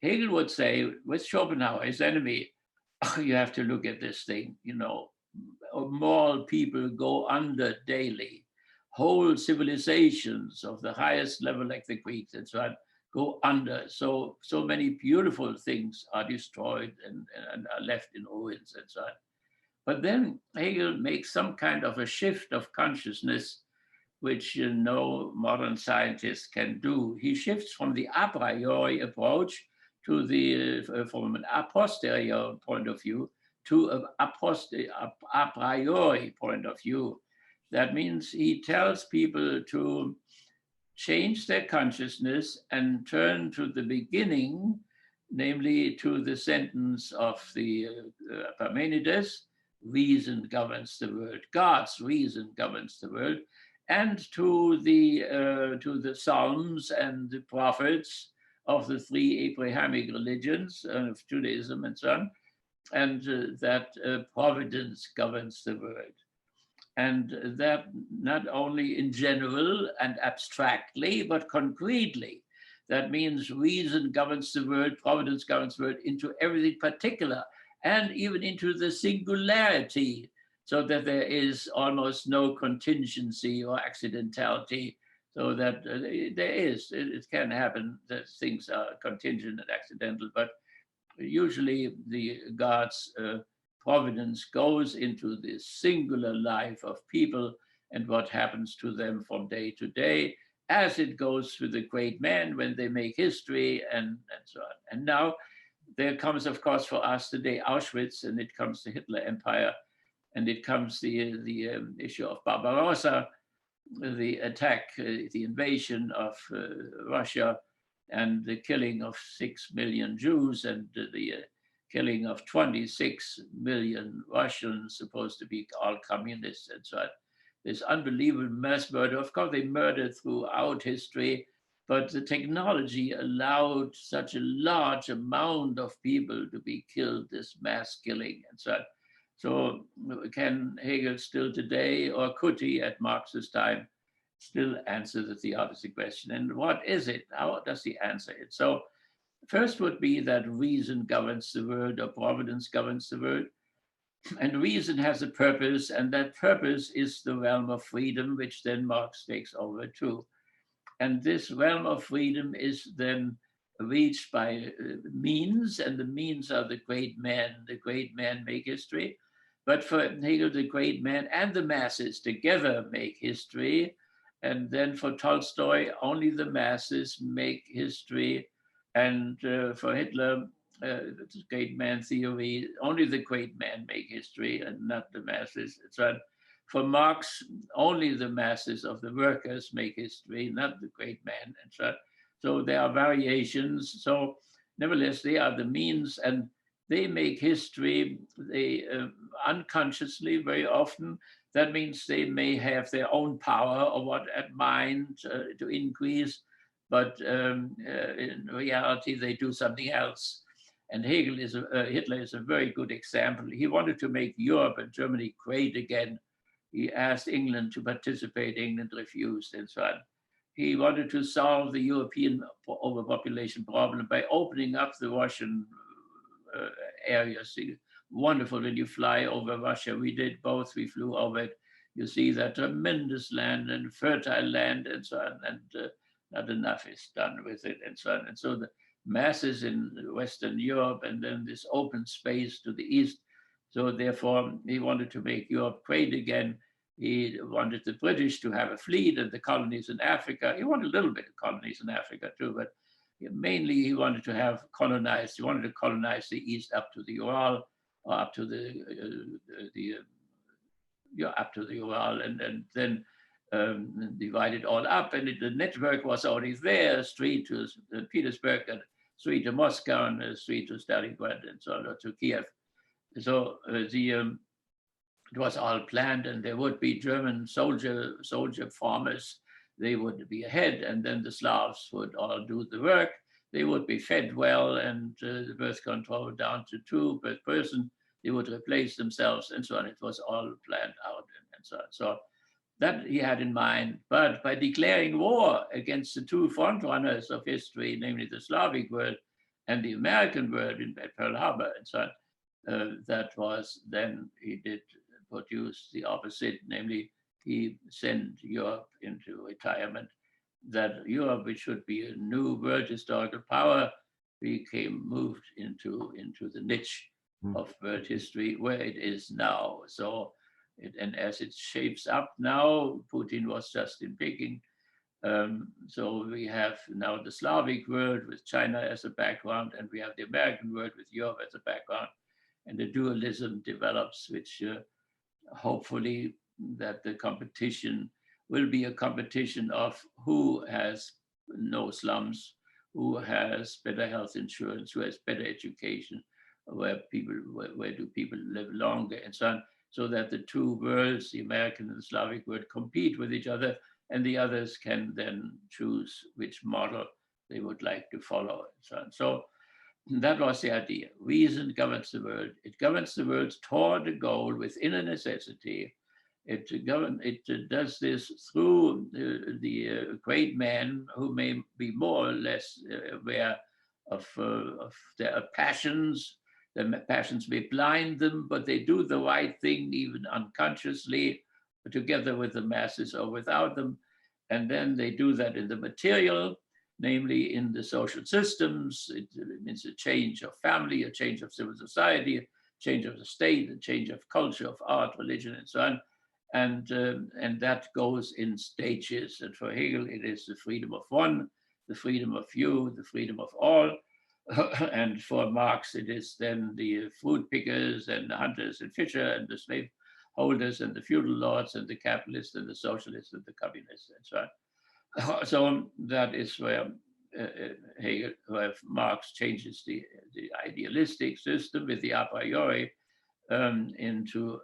Hegel would say, with Schopenhauer, his enemy, you have to look at this thing, you know, moral people go under daily. Whole civilizations of the highest level, like the Greeks and so on, go under. So many beautiful things are destroyed and are left in ruins and so on. But then Hegel makes some kind of a shift of consciousness, which no modern scientist can do. He shifts from the a priori approach to the, from an a posteriori point of view, to a priori point of view. That means he tells people to change their consciousness and turn to the beginning, namely to the sentence of the Parmenides, reason governs the world, God's reason governs the world, and to the Psalms and the prophets of the three Abrahamic religions of Judaism and so on, and that providence governs the world. And that not only in general and abstractly, but concretely. That means reason governs the world, providence governs the world, into everything particular, and even into the singularity. so that there is almost no contingency or accidentality, so that it can happen that things are contingent and accidental, but usually the God's providence goes into the singular life of people and what happens to them from day to day, as it goes through the great men when they make history and so on. And now there comes, of course, for us today, Auschwitz, and it comes the Hitler Empire, and it comes the issue of Barbarossa, the attack, the invasion of Russia, and the killing of 6 million Jews, and the killing of 26 million Russians, supposed to be all communists and so on. This unbelievable mass murder. Of course, they murdered throughout history, but the technology allowed such a large amount of people to be killed, this mass killing and so on. So can Hegel still today, or could he at Marx's time, still answer the theodicy question? And what is it? How does he answer it? So first would be that reason governs the world, or providence governs the world. And reason has a purpose, and that purpose is the realm of freedom, which then Marx takes over too. And this realm of freedom is then reached by means, and the means are the great men. The great men make history. But for Hegel, the great men and the masses together make history. And then for Tolstoy, only the masses make history. And for Hitler, the great man theory, only the great men make history and not the masses. So for Marx, only the masses of the workers make history, not the great man. And so there are variations. So nevertheless, they are the means, and they make history. They unconsciously, very often. That means they may have their own power or what at mind to increase, but in reality, they do something else. And Hitler is a very good example. He wanted to make Europe and Germany great again. He asked England to participate. England refused, and so on. He wanted to solve the European overpopulation problem by opening up the Russian areas. Wonderful when you fly over Russia. We did both. We flew over it. You see that tremendous land and fertile land and so on, and not enough is done with it and so on. And so the masses in Western Europe, and then this open space to the east. So therefore, he wanted to make Europe great again. He wanted the British to have a fleet and the colonies in Africa. He wanted a little bit of colonies in Africa too, but mainly he wanted to have colonized. He wanted to colonize the east up to the Ural, or up to up to the Ural, and then divide it all up. And the network was already there: street to Petersburg, and street to Moscow, and a street to Stalingrad, and so on, to Kiev. So it was all planned, and there would be German soldier farmers. They would be ahead, and then the Slavs would all do the work. They would be fed well, and the birth control down to 2 per person. They would replace themselves, and so on. It was all planned out, and so on. So that he had in mind. But by declaring war against the 2 frontrunners of history, namely the Slavic world and the American world at Pearl Harbor and so on, that was then he did produce the opposite, namely he sent Europe into retirement. That Europe, which should be a new world historical power, moved into the niche of world history where it is now. So, and as it shapes up now, Putin was just in Peking. So we have now the Slavic world with China as a background, and we have the American world with Europe as a background, and the dualism develops, which hopefully that the competition will be a competition of who has no slums, who has better health insurance, who has better education, where do people live longer, and so on, so that the 2 worlds, the American and the Slavic world, compete with each other, and the others can then choose which model they would like to follow, and so on. So that was the idea. Reason governs the world. It governs the world toward a goal within a necessity. It does this through the great men who may be more or less aware of their passions The passions may blind them, but they do the right thing even unconsciously, together with the masses or without them. And then they do that in the material, namely in the social systems. It means a change of family, a change of civil society, a change of the state, a change of culture, of art, religion, and so on. And that goes in stages. And for Hegel, it is the freedom of one, the freedom of few, the freedom of all. And for Marx, it is then the fruit pickers and the hunters and fisher and the slave holders and the feudal lords and the capitalists and the socialists and the communists and so on. So that is where Hegel, where Marx changes the idealistic system with the a priori into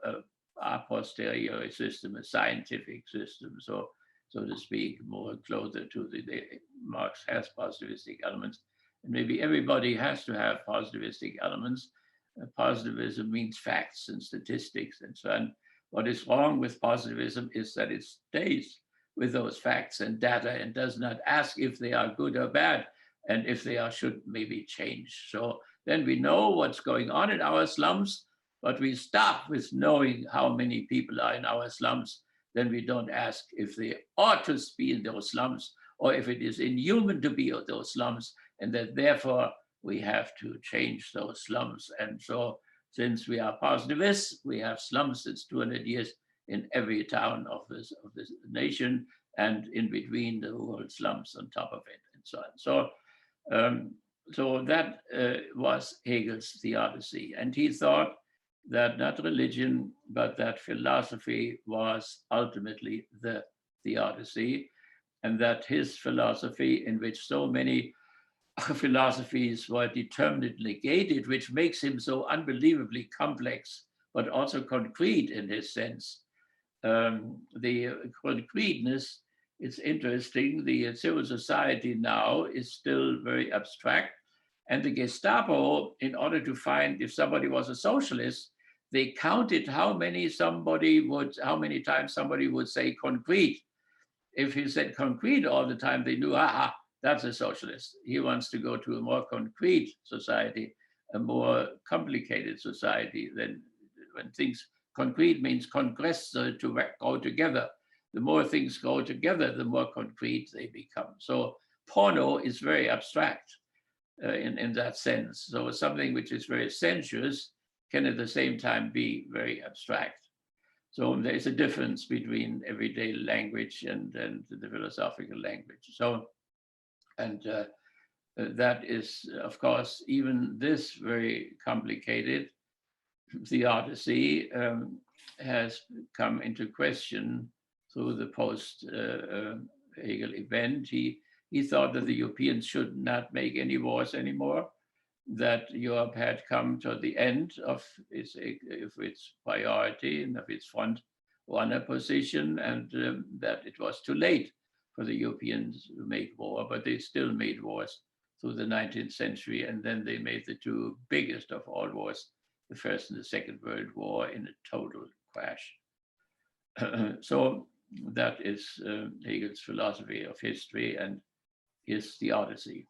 a posteriori system, a scientific system, so to speak, more closer to the Marx has positivistic elements. And maybe everybody has to have positivistic elements. Positivism means facts and statistics and so on. What is wrong with positivism is that it stays with those facts and data and does not ask if they are good or bad, and if they are should maybe change. So then we know what's going on in our slums, but we stop with knowing how many people are in our slums. Then we don't ask if they ought to be in those slums or if it is inhuman to be in those slums, and that therefore we have to change those slums. And so since we are positivists, we have slums since 200 years in every town of this nation, and in between the rural slums on top of it, and so on. So that was Hegel's theodicy. And he thought that not religion, but that philosophy was ultimately the theodicy, and that his philosophy, in which so many philosophies were determinedly negated, which makes him so unbelievably complex, but also concrete in his sense. The concreteness, it's interesting, the civil society now is still very abstract, and the Gestapo, in order to find if somebody was a socialist, they counted how many times somebody would say concrete. If he said concrete all the time, they knew, that's a socialist. He wants to go to a more concrete society, a more complicated society than when things, concrete means congress, to go together. The more things go together, the more concrete they become. So porno is very abstract in that sense. So something which is very sensuous can at the same time be very abstract. So there's a difference between everyday language and the philosophical language. So, and that is, of course, even this very complicated theodicy has come into question through the post-Hegel event. He thought that the Europeans should not make any wars anymore, that Europe had come to the end of its priority and of its front runner position, and that it was too late for the Europeans to make war, but they still made wars through the 19th century, and then they made the two biggest of all wars, the First and the Second World War, in a total crash. So that is Hegel's philosophy of history and his theodicy.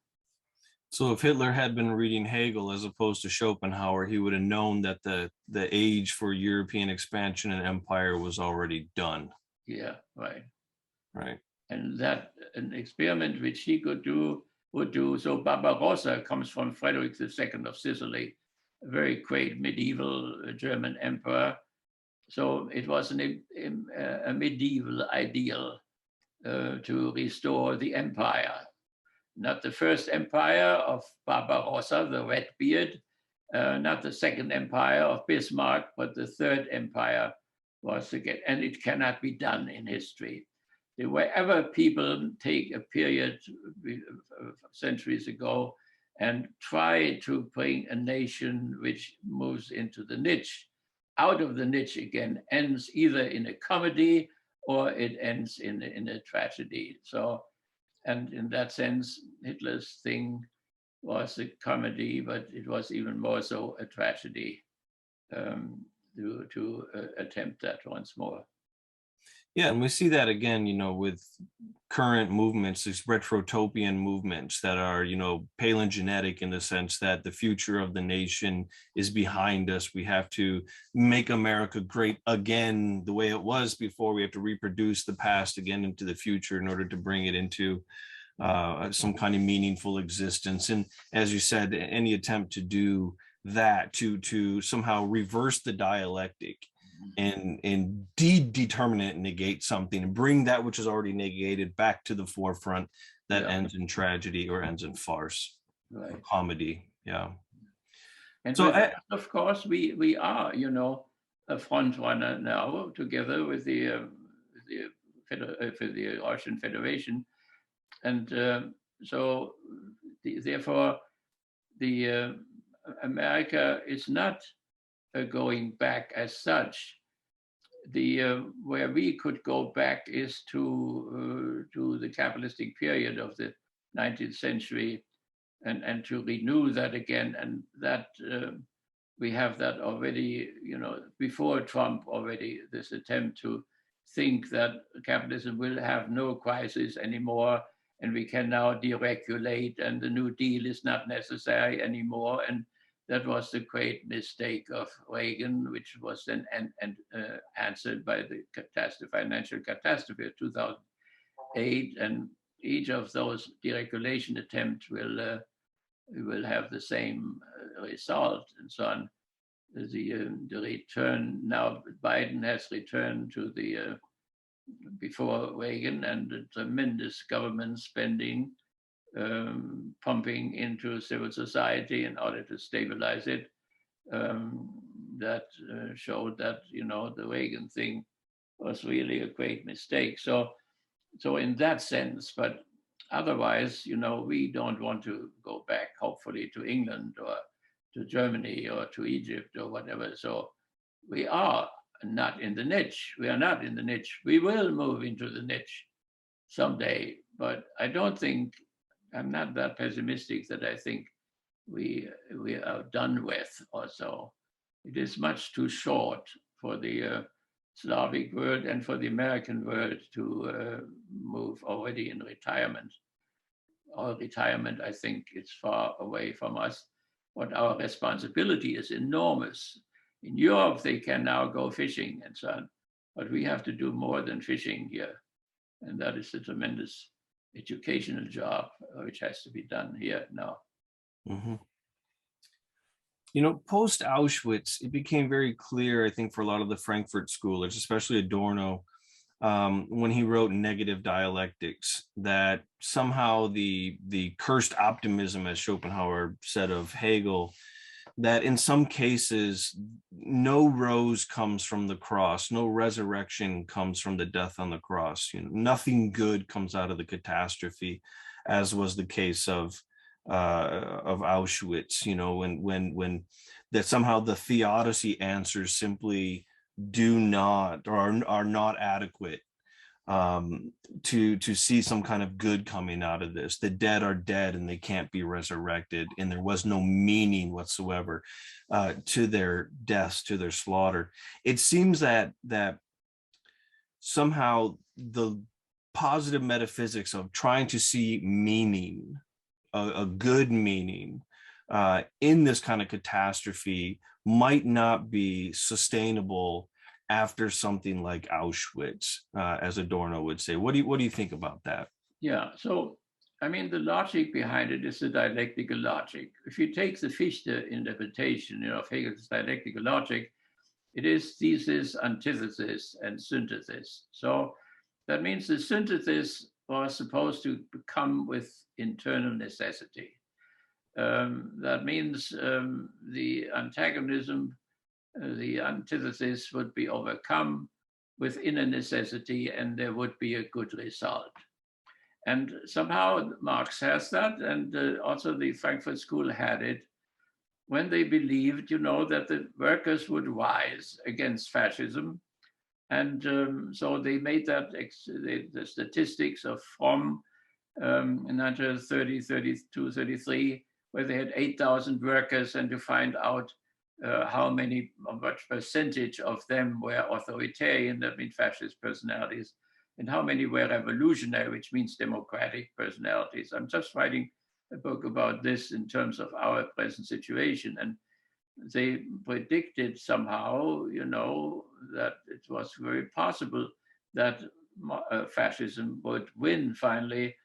So if Hitler had been reading Hegel as opposed to Schopenhauer, he would have known that the age for European expansion and empire was already done. Yeah, right. Right. And that an experiment which he would do. So Barbarossa comes from Frederick II of Sicily, a very great medieval German emperor. So it was a medieval ideal to restore the empire. Not the first empire of Barbarossa, the Red Beard, not the second empire of Bismarck, but the third empire was again, and it cannot be done in history. Wherever people take a period centuries ago and try to bring a nation which moves into the niche, out of the niche again, ends either in a comedy or it ends in a tragedy. So, and in that sense, Hitler's thing was a comedy, but it was even more so a tragedy to attempt that once more. Yeah, and we see that again, with current movements, these retrotopian movements that are, palingenetic in the sense that the future of the nation is behind us. We have to make America great again the way it was before. We have to reproduce the past again into the future in order to bring it into some kind of meaningful existence. And as you said, any attempt to do that, to somehow reverse the dialectic and determinate and negate something and bring that which is already negated back to the forefront, that ends in tragedy or ends in farce, or comedy. Yeah. And so of course we are, a front runner now together with the Russian Federation. And so therefore the America is not going back as such. Where we could go back is to the capitalistic period of the 19th century, and to renew that again, and that we have that already, before Trump already, this attempt to think that capitalism will have no crisis anymore, and we can now deregulate, and the New Deal is not necessary anymore. And that was the great mistake of Reagan, which was then answered by the financial catastrophe of 2008. And each of those deregulation attempts will have the same result, and so on. The return now, Biden has returned to the before Reagan, and the tremendous government spending, pumping into civil society in order to stabilize it. That showed that the Reagan thing was really a great mistake. So in that sense, but otherwise, we don't want to go back, hopefully, to England or to Germany or to Egypt or whatever. So we are not in the niche. We are not in the niche. We will move into the niche someday, but I don't think, I'm not that pessimistic that I think we are done with or so. It is much too short for the Slavic world and for the American world to move already in retirement. Our retirement, I think, it's far away from us, but our responsibility is enormous. In Europe, they can now go fishing and so on, but we have to do more than fishing here. And that is a tremendous educational job which has to be done here now. Mm-hmm. Post Auschwitz, it became very clear, I think, for a lot of the Frankfurt Schoolers, especially Adorno, when he wrote Negative Dialectics, that somehow the cursed optimism, as Schopenhauer said of Hegel, that in some cases, no rose comes from the cross, no resurrection comes from the death on the cross. Nothing good comes out of the catastrophe, as was the case of Auschwitz. When that somehow the Theodicy answers simply do not, or are not adequate to see some kind of good coming out of this. The dead are dead and they can't be resurrected, and there was no meaning whatsoever to their deaths, to their slaughter. It seems that somehow the positive metaphysics of trying to see meaning, a good meaning, in this kind of catastrophe might not be sustainable after something like Auschwitz, as Adorno would say. What do you think about that? Yeah, so I mean, the logic behind it is the dialectical logic. If you take the Fichte interpretation of Hegel's dialectical logic, it is thesis, antithesis, and synthesis. So that means the synthesis was supposed to come with internal necessity. That means the antagonism, the antithesis would be overcome with inner necessity, and there would be a good result. And somehow Marx has that, and also the Frankfurt School had it, when they believed, that the workers would rise against fascism. And so they made that, the statistics of Fromm in 1930, 32, 33, where they had 8,000 workers, and to find out much percentage of them were authoritarian, that means fascist personalities, and how many were revolutionary, which means democratic personalities. I'm just writing a book about this in terms of our present situation. And they predicted somehow, that it was very possible that fascism would win finally,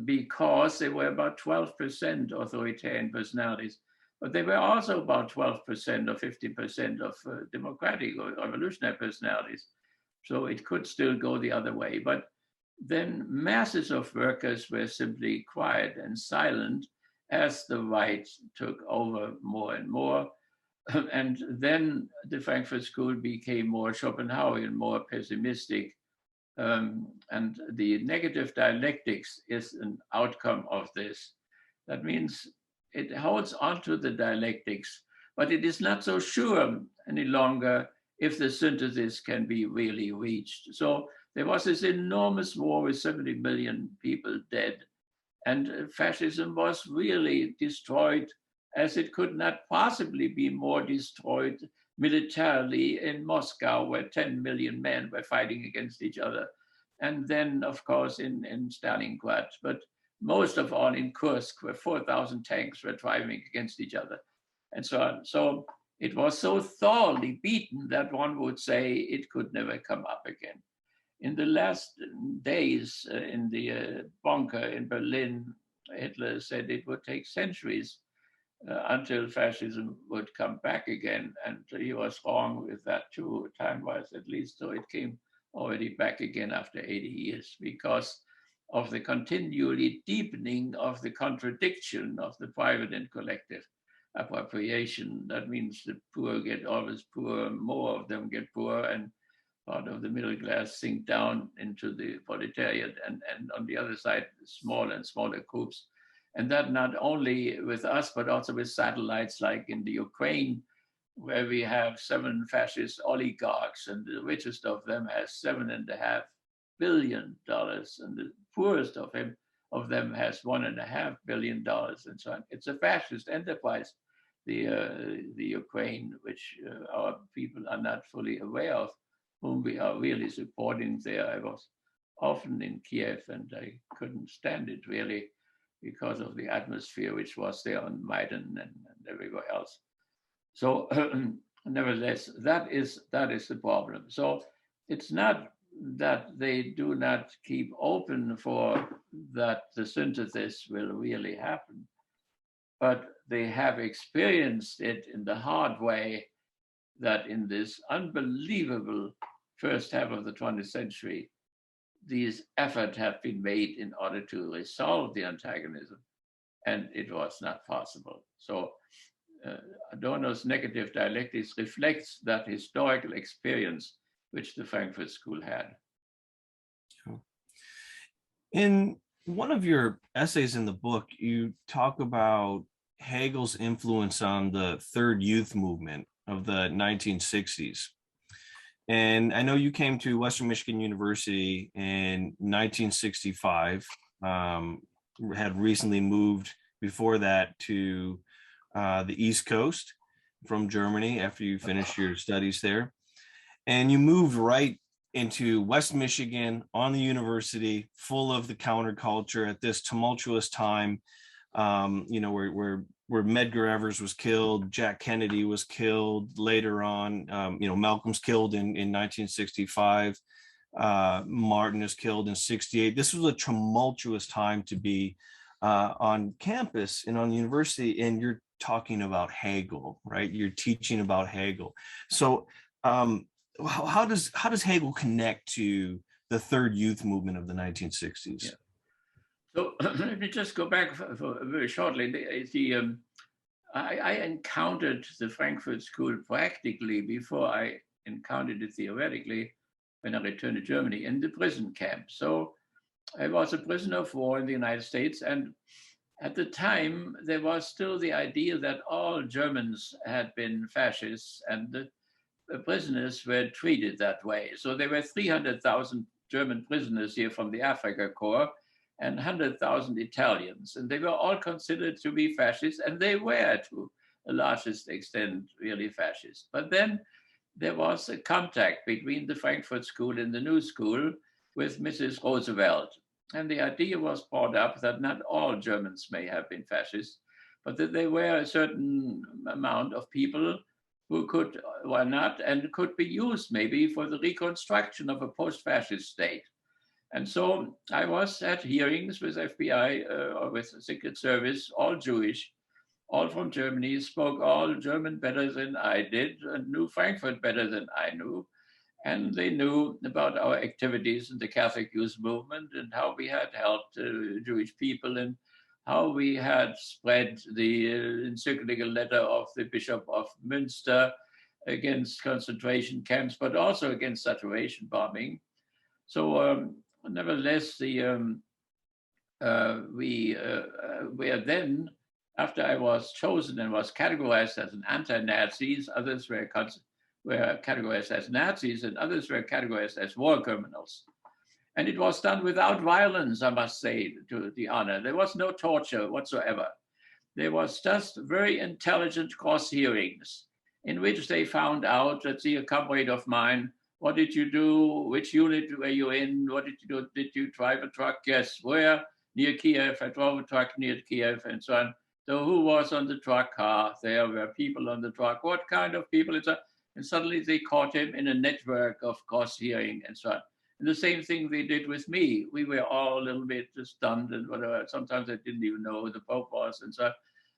because they were about 12% authoritarian personalities, but they were also about 12% or 15% of democratic or revolutionary personalities. So it could still go the other way. But then masses of workers were simply quiet and silent as the right took over more and more. And then the Frankfurt School became more Schopenhauerian, more pessimistic. And the negative dialectics is an outcome of this. That means it holds on to the dialectics, but it is not so sure any longer if the synthesis can be really reached. So there was this enormous war with 70 million people dead, and fascism was really destroyed as it could not possibly be more destroyed militarily in Moscow, where 10 million men were fighting against each other. And then, of course, in Stalingrad, but most of all in Kursk, where 4,000 tanks were driving against each other, and so on. So it was so thoroughly beaten that one would say it could never come up again. In the last days in the bunker in Berlin, Hitler said it would take centuries until fascism would come back again. And he was wrong with that too, time-wise at least. So it came already back again after 80 years because of the continually deepening of the contradiction of the private and collective appropriation. That means the poor get always poorer, more of them get poor, and part of the middle class sink down into the proletariat, and on the other side, smaller and smaller groups. And that not only with us, but also with satellites like in the Ukraine, where we have 7 fascist oligarchs, and the richest of them has $7.5 billion, and the poorest of them has $1.5 billion, and so on. It's a fascist enterprise, the Ukraine, which our people are not fully aware of, whom we are really supporting there. I was often in Kiev, and I couldn't stand it really because of the atmosphere which was there on Maidan and everywhere else. So nevertheless, that is the problem. So it's not that they do not keep open for that the synthesis will really happen, but they have experienced it in the hard way, that in this unbelievable first half of the 20th century, these efforts have been made in order to resolve the antagonism, and it was not possible. So Adorno's negative dialectics reflects that historical experience which the Frankfurt School had. In one of your essays in the book, you talk about Hegel's influence on the third youth movement of the 1960s. And I know you came to Western Michigan University in 1965, had recently moved before that to the East Coast from Germany after you finished your studies there. And you moved right into West Michigan on the university, full of the counterculture at this tumultuous time, where Medgar Evers was killed, Jack Kennedy was killed later on, Malcolm's killed in 1965, Martin is killed in 68. This was a tumultuous time to be on campus and on the university, and you're talking about Hegel, right? You're teaching about Hegel. So how does Hegel connect to the third youth movement of the 1960s? Yeah. So let me just go back for very shortly. I encountered the Frankfurt School practically before I encountered it theoretically when I returned to Germany in the prison camp. So I was a prisoner of war in the United States, and at the time there was still the idea that all Germans had been fascists, and the prisoners were treated that way. So there were 300,000 German prisoners here from the Afrika Korps, and 100,000 Italians, and they were all considered to be fascists, and they were to the largest extent, really fascist. But then there was a contact between the Frankfurt School and the New School with Mrs. Roosevelt. And the idea was brought up that not all Germans may have been fascists, but that there were a certain amount of people who could, were not, and could be used maybe for the reconstruction of a post-fascist state. And so I was at hearings with FBI or with the Secret Service, all Jewish, all from Germany, spoke all German better than I did, and knew Frankfurt better than I knew. And they knew about our activities in the Catholic Youth Movement and how we had helped Jewish people and how we had spread the encyclical letter of the Bishop of Münster against concentration camps, but also against saturation bombing. So nevertheless, we were then, after I was chosen and was categorized as an anti-Nazis, others were categorized as Nazis and others were categorized as war criminals. And it was done without violence, I must say, to the honor. There was no torture whatsoever. There was just very intelligent cross hearings in which they found out that, see, a comrade of mine, what did you do? Which unit were you in? What did you do? Did you drive a truck? Yes. Where? Near Kiev. I drove a truck near Kiev and so on. So who was on the truck? There were people on the truck. What kind of people? And suddenly they caught him in a network of cross hearing and so on. And the same thing they did with me. We were all a little bit stunned and whatever. Sometimes I didn't even know who the Pope was and so on.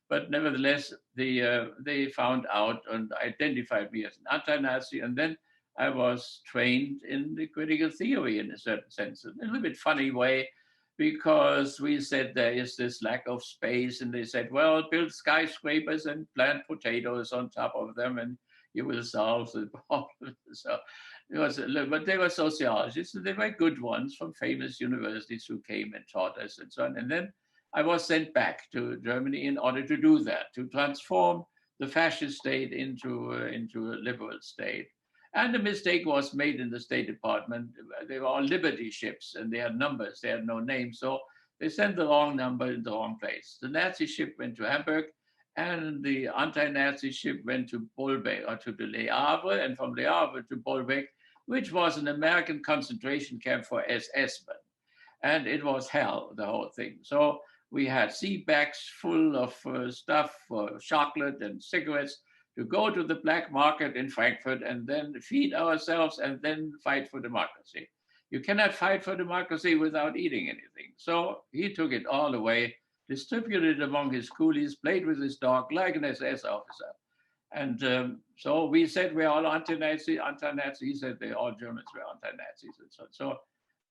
But nevertheless, they found out and identified me as an anti-Nazi. And then I was trained in the critical theory in a certain sense, in a little bit funny way, because we said there is this lack of space. And they said, well, build skyscrapers and plant potatoes on top of them and you will solve the problem. So it was, but they were sociologists and they were good ones from famous universities who came and taught us and so on. And then I was sent back to Germany in order to do that, to transform the fascist state into a liberal state. And a mistake was made in the State Department. They were all Liberty ships and they had numbers, they had no names. So they sent the wrong number in the wrong place. The Nazi ship went to Hamburg and the anti-Nazi ship went to Bolbeck or to the Le Havre, and from Le Havre to Bolbeck, which was an American concentration camp for SS men. And it was hell, the whole thing. So we had sea bags full of stuff for chocolate and cigarettes to go to the black market in Frankfurt and then feed ourselves and then fight for democracy. You cannot fight for democracy without eating anything. So he took it all away, distributed it among his coolies, played with his dog like an SS officer. And so we said we're all anti-Nazi. He said all Germans were anti-Nazis. And so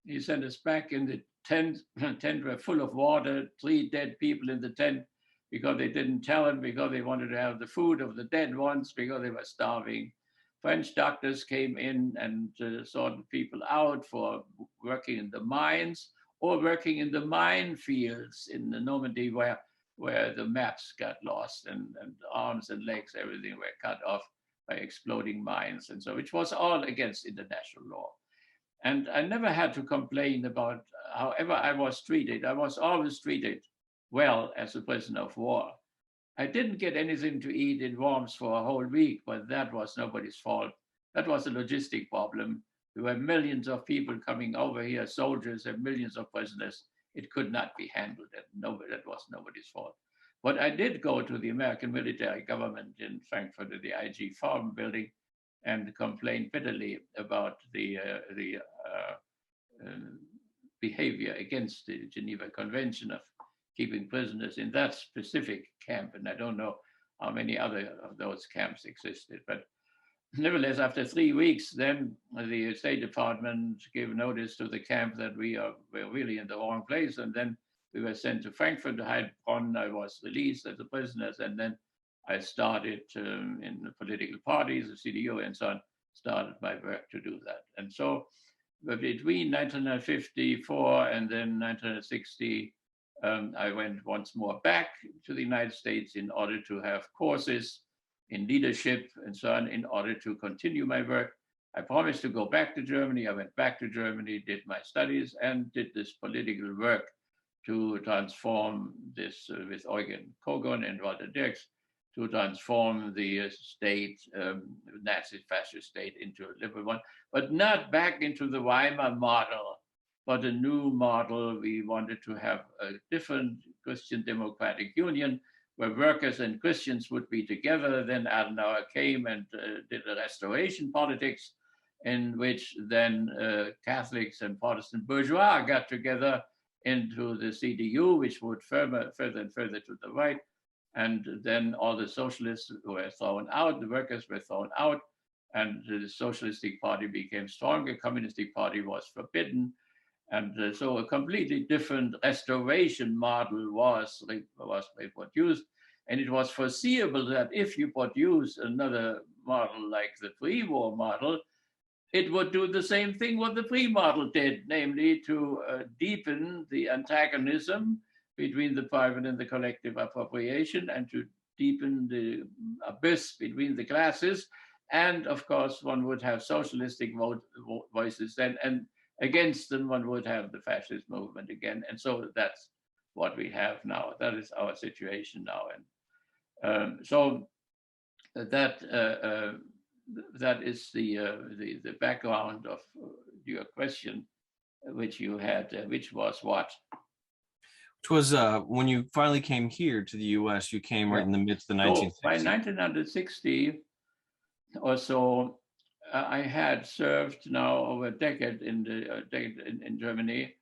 he sent us back in the tent. The tent were full of water, 3 dead people in the tent because they didn't tell him, because they wanted to have the food of the dead ones, because they were starving. French doctors came in and sorted people out for working in the mines or working in the minefields in the Normandy where the maps got lost and arms and legs, everything were cut off by exploding mines. And so, which was all against international law. And I never had to complain about however I was treated. I was always treated well as a prisoner of war. I didn't get anything to eat in Worms for a whole week, but that was nobody's fault. That was a logistic problem. There were millions of people coming over here, soldiers and millions of prisoners. It could not be handled, and that was nobody's fault. But I did go to the American military government in Frankfurt at the IG Farm building and complain bitterly about the behavior against the Geneva Convention of keeping prisoners in that specific camp. And I don't know how many other of those camps existed. But nevertheless, after 3 weeks, then the State Department gave notice to the camp that we were really in the wrong place. And then we were sent to Frankfurt to Heilbronn. I was released as a prisoner. And then I started in the political parties, the CDU and so on, started my work to do that. And so between 1954 and then 1960, I went once more back to the United States in order to have courses in leadership and so on, in order to continue my work. I promised to go back to Germany. I went back to Germany, did my studies, and did this political work to transform this with Eugen Kogon and Walter Dirks, to transform the state, Nazi fascist state, into a liberal one, but not back into the Weimar model, but a new model. We wanted to have a different Christian democratic union where workers and Christians would be together. Then Adenauer came and did a restoration politics in which then Catholics and Protestant bourgeois got together into the CDU, which would further and further to the right. And then all the socialists were thrown out, the workers were thrown out, and the Socialistic Party became stronger, Communistic Party was forbidden. And so a completely different restoration model was produced. And it was foreseeable that if you produce another model like the pre-war model, it would do the same thing what the pre-model did, namely to deepen the antagonism between the private and the collective appropriation, and to deepen the abyss between the classes. And of course, one would have socialistic voices then, and against them, one would have the fascist movement again. And so that's what we have now. That is our situation now. And so that is the background of your question, which you had, which was what? Which was when you finally came here to the U.S., you came right in the midst of the 1960s. By 1960 or so, I had served now over a decade in Germany,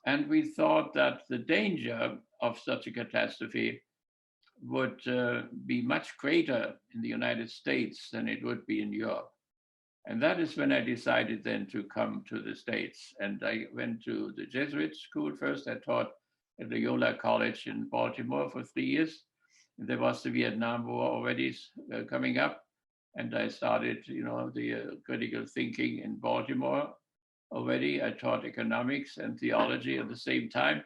and we thought that the danger of such a catastrophe would be much greater in the United States than it would be in Europe. And that is when I decided then to come to the States. And I went to the Jesuit school first. I taught at Loyola College in Baltimore for 3 years. And there was the Vietnam War already coming up. And I started, the critical thinking in Baltimore already. I taught economics and theology at the same time.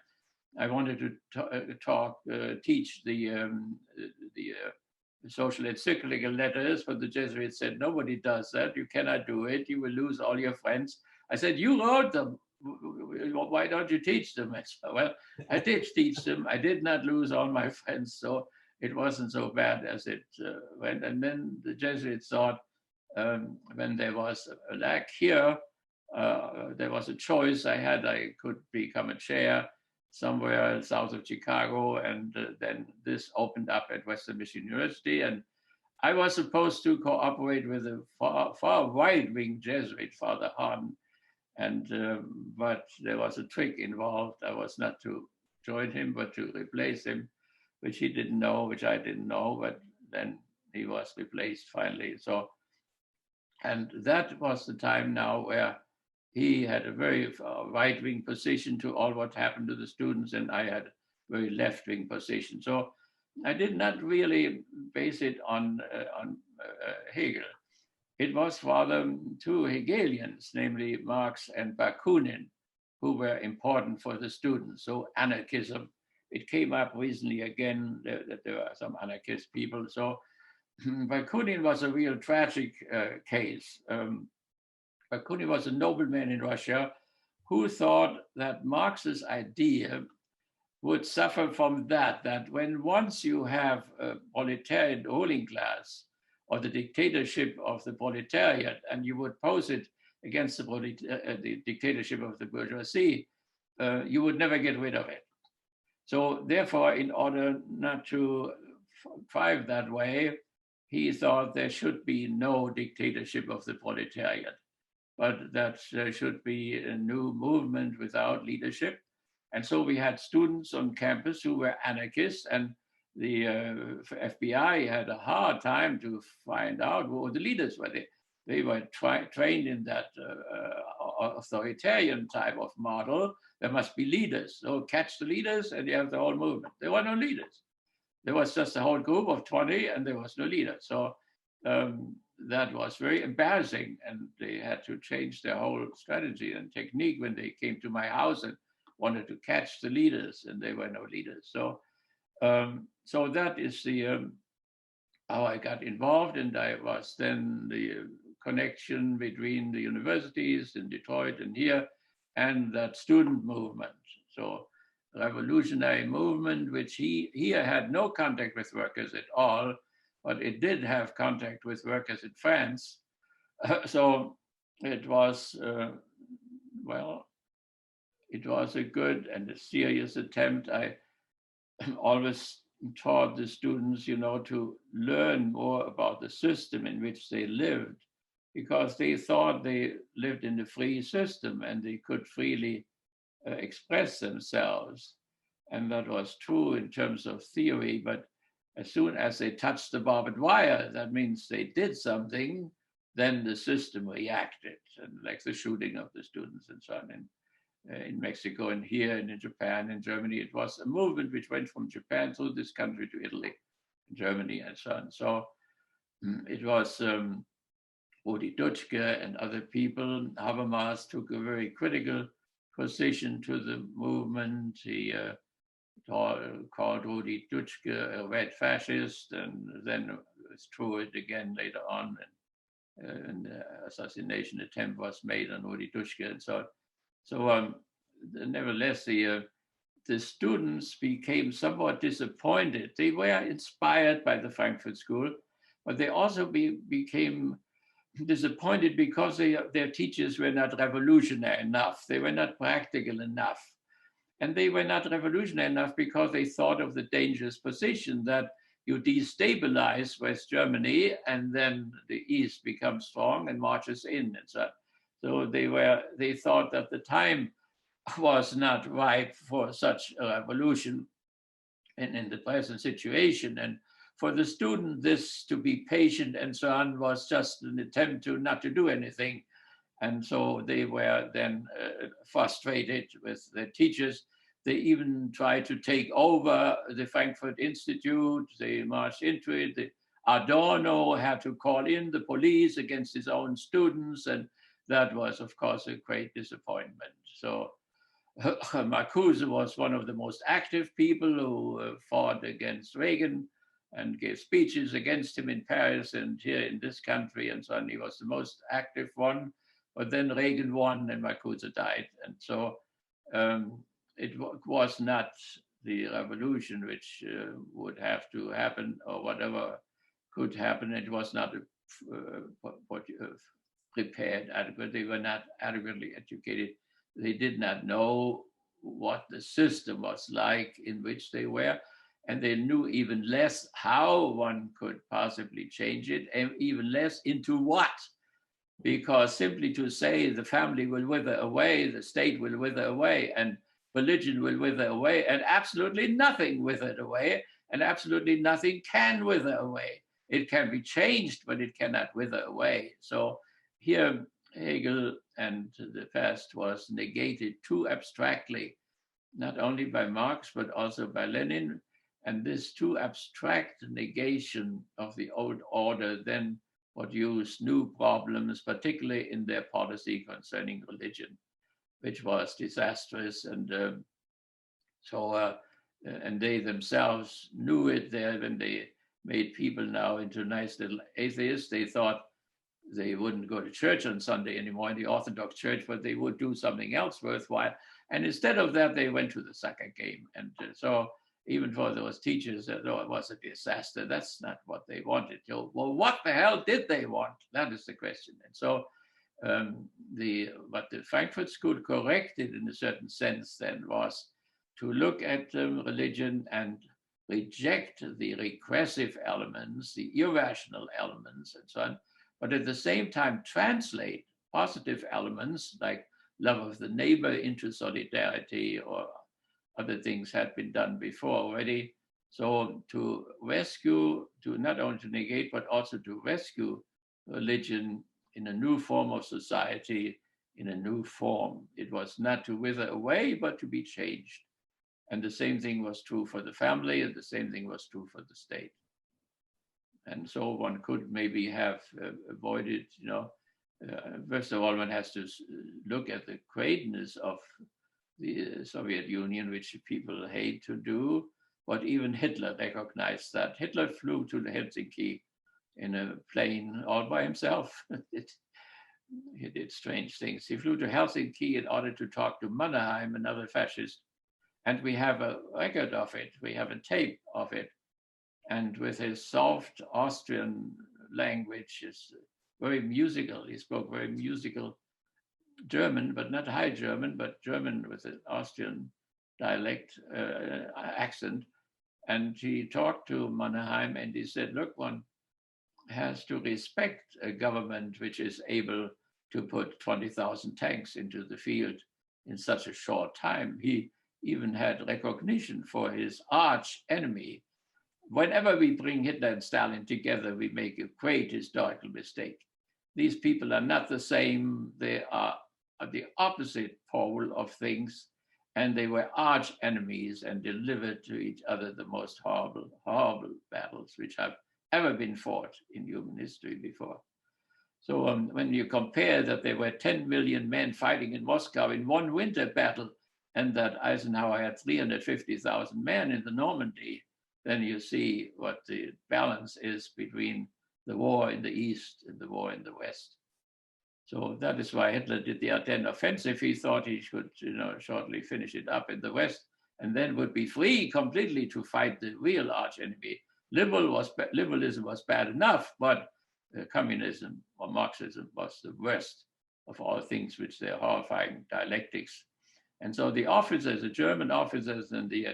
I wanted to teach the social encyclical letters, but the Jesuits said, nobody does that. You cannot do it. You will lose all your friends. I said, you wrote them. Why don't you teach them? I said, well, I did teach them. I did not lose all my friends. So it wasn't so bad as it went. And then the Jesuits thought when there was a lack here, there was a choice I had. I could become a chair somewhere south of Chicago, and then this opened up at Western Michigan University. And I was supposed to cooperate with a far right-wing Jesuit, Father Hahn, and but there was a trick involved. I was not to join him, but to replace him, which he didn't know, which I didn't know, but then he was replaced finally. So, and that was the time now where he had a very right-wing position to all what happened to the students, and I had a very left-wing position. So I did not really base it on Hegel. It was rather two Hegelians, namely Marx and Bakunin, who were important for the students. So anarchism, it came up recently again that there are some anarchist people. So Bakunin was a real tragic case. Bakunin was a nobleman in Russia who thought that Marx's idea would suffer from that when once you have a proletarian ruling class or the dictatorship of the proletariat, and you would pose it against the dictatorship of the bourgeoisie, you would never get rid of it. So therefore, in order not to thrive that way, he thought there should be no dictatorship of the proletariat, but that there should be a new movement without leadership. And so we had students on campus who were anarchists, and the FBI had a hard time to find out who the leaders were. They were trained in that authoritarian type of model. There must be leaders. So catch the leaders and you have the whole movement. There were no leaders. There was just a whole group of 20 and there was no leader. So that was very embarrassing, and they had to change their whole strategy and technique when they came to my house and wanted to catch the leaders, and there were no leaders. So so that is the how I got involved, and I was then the connection between the universities in Detroit and here and that student movement. So revolutionary movement, which he had no contact with workers at all, but it did have contact with workers in France. So it was, well, it was a good and a serious attempt. I always taught the students, you know, to learn more about the system in which they lived, because they thought they lived in a free system and they could freely express themselves. And that was true in terms of theory, but as soon as they touched the barbed wire, that means they did something, then the system reacted, and like the shooting of the students and so on in Mexico and here and in Japan and Germany. It was a movement which went from Japan through this country to Italy, Germany and so on. So it was Rudi Dutschke and other people. Habermas took a very critical position to the movement. He called Rudi Dutschke a red fascist, and then threw it again later on. And assassination attempt was made on Rudi Dutschke and so on. So nevertheless, the students became somewhat disappointed. They were inspired by the Frankfurt School, but they also became disappointed because their teachers were not revolutionary enough. They were not practical enough. And they were not revolutionary enough because they thought of the dangerous position that you destabilize West Germany and then the East becomes strong and marches in and so on. So they thought that the time was not ripe for such a revolution in the present situation. And for the student, this to be patient and so on was just an attempt to not to do anything. And so they were then frustrated with their teachers. They even tried to take over the Frankfurt Institute. They marched into it. Adorno had to call in the police against his own students. And that was, of course, a great disappointment. So Marcuse was one of the most active people who fought against Reagan and gave speeches against him in Paris and here in this country and so on. He was the most active one. But then Reagan won and Marcuse died. And so it was not the revolution which would have to happen or whatever could happen. It was not prepared adequately. They were not adequately educated. They did not know what the system was like in which they were. And they knew even less how one could possibly change it, and even less into what. Because simply to say the family will wither away, the state will wither away, and religion will wither away, and absolutely nothing withered away, and absolutely nothing can wither away. It can be changed, but it cannot wither away. So here, Hegel and the past was negated too abstractly, not only by Marx, but also by Lenin. And this too abstract negation of the old order then produced new problems, particularly in their policy concerning religion, which was disastrous. And and they themselves knew it there when they made people now into nice little atheists. They thought they wouldn't go to church on Sunday anymore in the Orthodox Church, but they would do something else worthwhile. And instead of that, they went to the soccer game. And so even for those teachers, though it was a disaster, that's not what they wanted. So, well, what the hell did they want? That is the question. And so what the Frankfurt School corrected in a certain sense then was to look at religion and reject the regressive elements, the irrational elements and so on, but at the same time translate positive elements like love of the neighbor into solidarity, or other things had been done before already. So to rescue, to not only to negate, but also to rescue religion in a new form of society, in a new form. It was not to wither away, but to be changed. And the same thing was true for the family, and the same thing was true for the state. And so one could maybe have avoided, first of all, one has to look at the greatness of the Soviet Union, which people hate to do, but even Hitler recognized that. Hitler flew to Helsinki in a plane all by himself. He did strange things. He flew to Helsinki in order to talk to Mannerheim, another fascist, and we have a record of it. We have a tape of it. and with his soft Austrian language, is very musical. He spoke very musical German, but not High German, but German with an Austrian dialect accent. And he talked to Mannerheim and he said, look, one has to respect a government which is able to put 20,000 tanks into the field in such a short time. He even had recognition for his arch enemy. Whenever we bring Hitler and Stalin together, we make a great historical mistake. These people are not the same. They are the opposite pole of things, and they were arch enemies and delivered to each other the most horrible, horrible battles which have ever been fought in human history before. So when you compare that there were 10 million men fighting in Moscow in one winter battle, and that Eisenhower had 350,000 men in the Normandy, then you see what the balance is between the war in the East and the war in the West. So that is why Hitler did the Ardennes offensive. He thought he should, shortly finish it up in the West, and then would be free completely to fight the real archenemy. Liberalism was bad enough, but communism or Marxism was the worst of all things, which they're horrifying dialectics. And so the officers, the German officers and the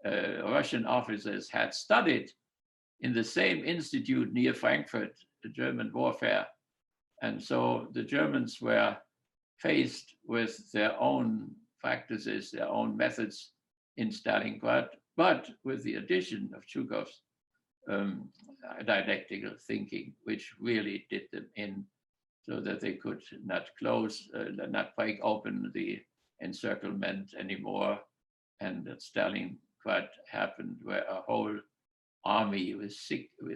Russian officers had studied in the same institute near Frankfurt, the German warfare. And so the Germans were faced with their own practices, their own methods in Stalingrad, but with the addition of Zhukov's dialectical thinking, which really did them in so that they could not not break open the encirclement anymore. And that Stalingrad happened where a whole army with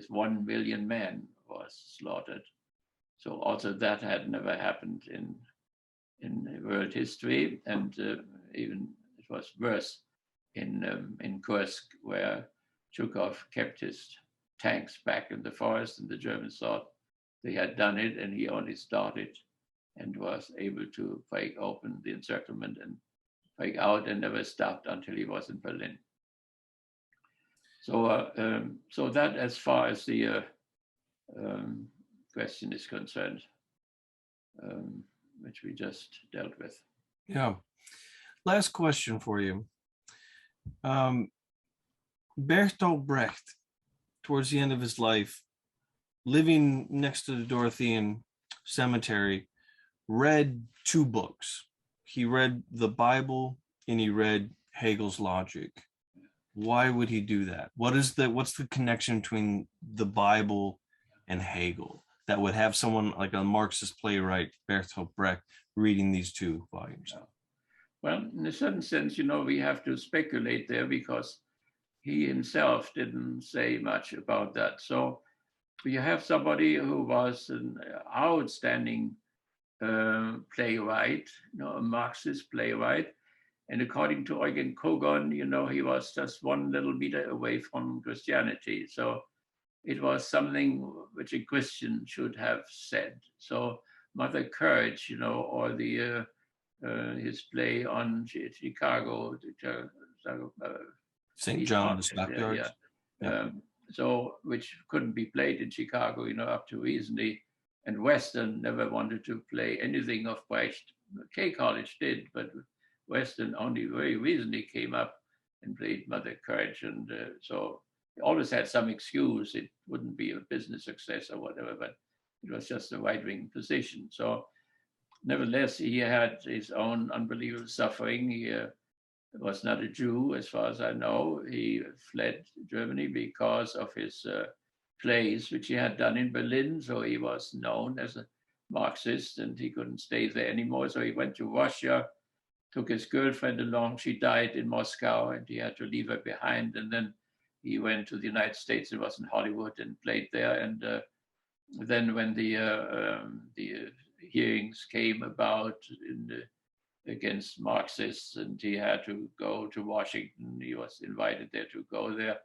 1 million men was slaughtered. So also that had never happened in world history, and even it was worse in Kursk, where Zhukov kept his tanks back in the forest, and the Germans thought they had done it, and he only started and was able to break open the encirclement and break out, and never stopped until he was in Berlin. So, so that, as far as the question is concerned, which we just dealt with. Yeah. Last question for you. Bertolt Brecht, towards the end of his life, living next to the Dorothean cemetery, read 2 books. He read the Bible and he read Hegel's Logic. Why would he do that? What's the connection between the Bible and Hegel that would have someone like a Marxist playwright, Bertolt Brecht, reading these 2 volumes? Well, in a certain sense, we have to speculate there, because he himself didn't say much about that. So you have somebody who was an outstanding playwright, a Marxist playwright. And according to Eugen Kogon, he was just 1 little meter away from Christianity. So it was something which a Christian should have said. So Mother Courage, or the his play on Chicago, St. John of the Stockyards. Yeah. So which couldn't be played in Chicago, up to recently. And Western never wanted to play anything of Brecht. K College did, but Western only very recently came up and played Mother Courage. And so he always had some excuse. It wouldn't be a business success or whatever, but it was just a right-wing position. So nevertheless, he had his own unbelievable suffering. He was not a Jew, as far as I know. He fled Germany because of his plays, which he had done in Berlin. So he was known as a Marxist, and he couldn't stay there anymore. So he went to Russia, took his girlfriend along. She died in Moscow, and he had to leave her behind. And then he went to the United States and was in Hollywood and played there. And then when the hearings came about against Marxists, and he had to go to Washington, he was invited there to go there.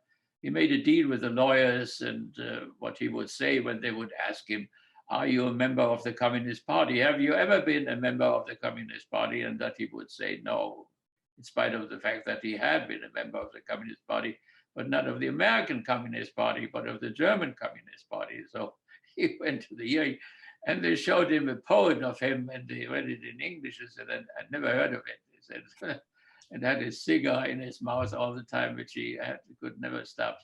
He made a deal with the lawyers, and what he would say when they would ask him, are you a member of the Communist Party? Have you ever been a member of the Communist Party? And that he would say no, in spite of the fact that he had been a member of the Communist Party. but not of the American Communist Party, but of the German Communist Party. So he went to the hearing, and they showed him a poem of him, and they read it in English. He said, I'd never heard of it. He said, and had his cigar in his mouth all the time, which he could never stop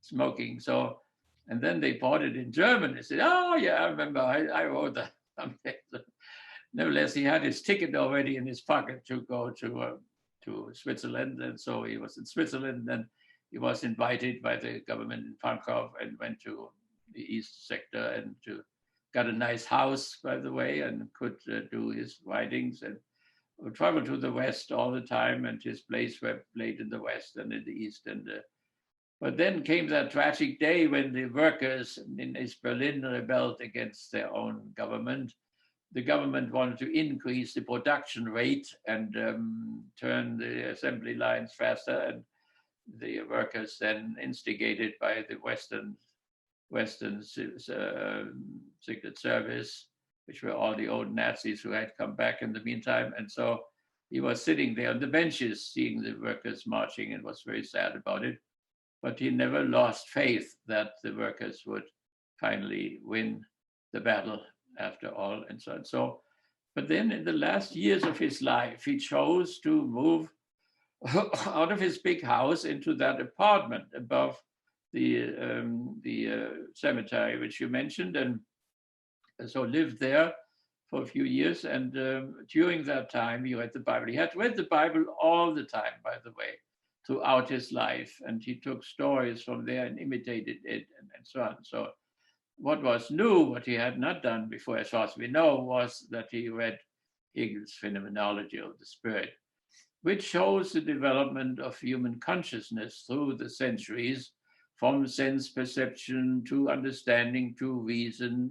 smoking. So, and then they bought it in German. He said, oh yeah, I remember, I wrote that. Nevertheless, he had his ticket already in his pocket to go to Switzerland. And so he was in Switzerland, and he was invited by the government in Frankfurt and went to the East sector and got a nice house, by the way, and could do his writings and would travel to the West all the time, and his plays were played in the West and in the East. But then came that tragic day when the workers in East Berlin rebelled against their own government. The government wanted to increase the production rate and turn the assembly lines faster, and the workers then, instigated by the Western Secret Service, which were all the old Nazis who had come back in the meantime. And so he was sitting there on the benches, seeing the workers marching, and was very sad about it. But he never lost faith that the workers would finally win the battle after all, and so on. So, but then in the last years of his life, he chose to move out of his big house into that apartment above the cemetery, which you mentioned, and so lived there for a few years. And during that time, he read the Bible. He had read the Bible all the time, by the way, throughout his life. And he took stories from there and imitated it, and so on. So what was new, what he had not done before, as far as we know, was that he read Hegel's Phenomenology of the Spirit, which shows the development of human consciousness through the centuries, from sense perception to understanding to reason.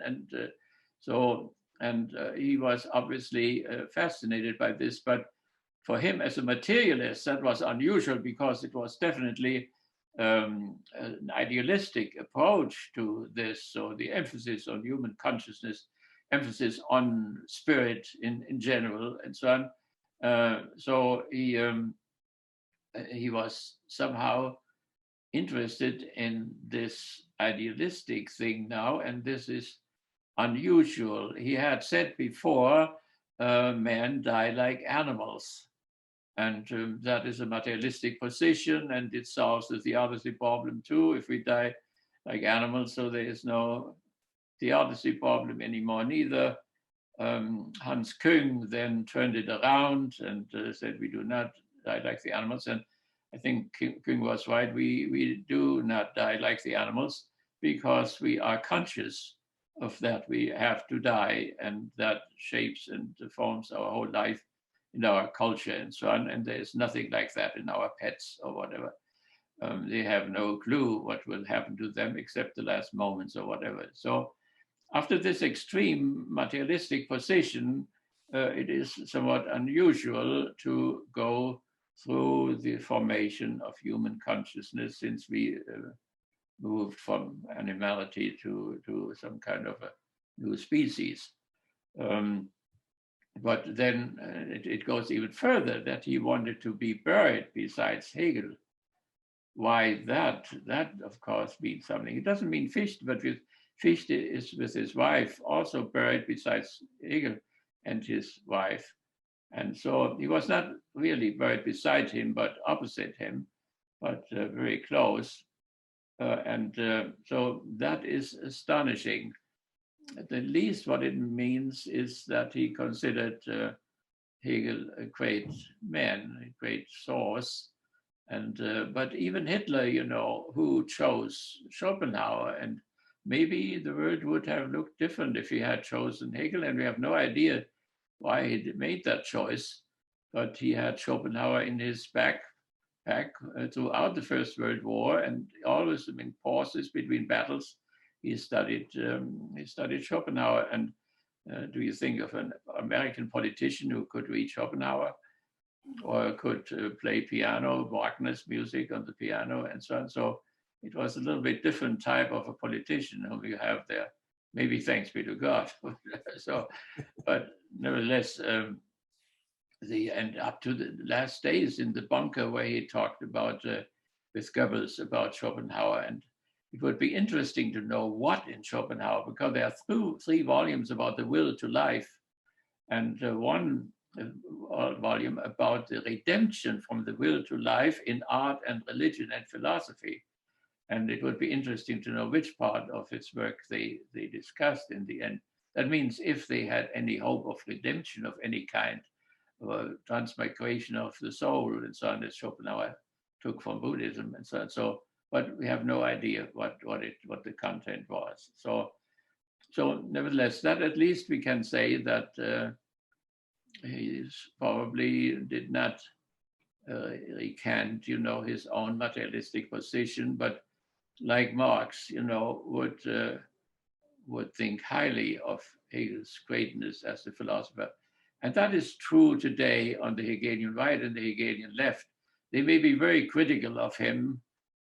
And he was obviously fascinated by this, but for him as a materialist, that was unusual, because it was definitely an idealistic approach to this. So the emphasis on human consciousness, emphasis on spirit in general, and so on. So he was somehow interested in this idealistic thing now, and this is unusual. He had said before, men die like animals. And that is a materialistic position, and it solves the theodicy problem too. If we die like animals, so there is no theodicy problem anymore neither. Hans Küng then turned it around and said we do not die like the animals. And I think Küng was right. We do not die like the animals, because we are conscious of that we have to die, and that shapes and forms our whole life in our culture and so on. And there's nothing like that in our pets or whatever. They have no clue what will happen to them except the last moments or whatever. So after this extreme materialistic position, it is somewhat unusual to go through the formation of human consciousness, since we moved from animality to some kind of a new species. But then it goes even further, that he wanted to be buried besides Hegel. Why that? That, of course, means something. It doesn't mean Fichte, but Fichte is with his wife also buried besides Hegel and his wife. And so he was not really buried beside him, but opposite him, but very close. So that is astonishing. At least what it means is that he considered Hegel a great man, a great source. But even Hitler, who chose Schopenhauer, and maybe the world would have looked different if he had chosen Hegel, and we have no idea why he made that choice. But he had Schopenhauer in his backpack throughout the First World War, and always in pauses between battles, he studied Schopenhauer. And do you think of an American politician who could read Schopenhauer, or could play piano, Wagner's music on the piano, and so on? So it was a little bit different type of a politician whom you have there. Maybe thanks be to God. But nevertheless, and up to the last days in the bunker, where he talked about with Goebbels about Schopenhauer. And it would be interesting to know what in Schopenhauer, because there are three volumes about the will to life, and one volume about the redemption from the will to life in art and religion and philosophy. And it would be interesting to know which part of his work they discussed in the end. That means if they had any hope of redemption of any kind, or transmigration of the soul and so on, as Schopenhauer took from Buddhism and so on. So, but we have no idea what the content was. So nevertheless, that at least we can say that he probably did not recant, his own materialistic position, but like Marx, would think highly of Hegel's greatness as a philosopher. And that is true today on the Hegelian right and the Hegelian left. They may be very critical of him,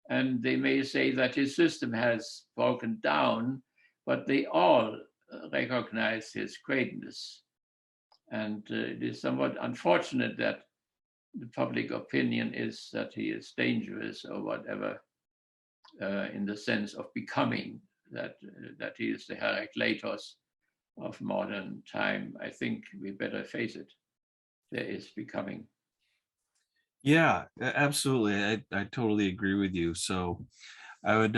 and they may say that his system has broken down, but they all recognize his greatness. And it is somewhat unfortunate that the public opinion is that he is dangerous or whatever, in the sense of becoming, that he is the Heracleitos of modern time. I think we better face it. There is becoming. Yeah, absolutely. I totally agree with you. So I would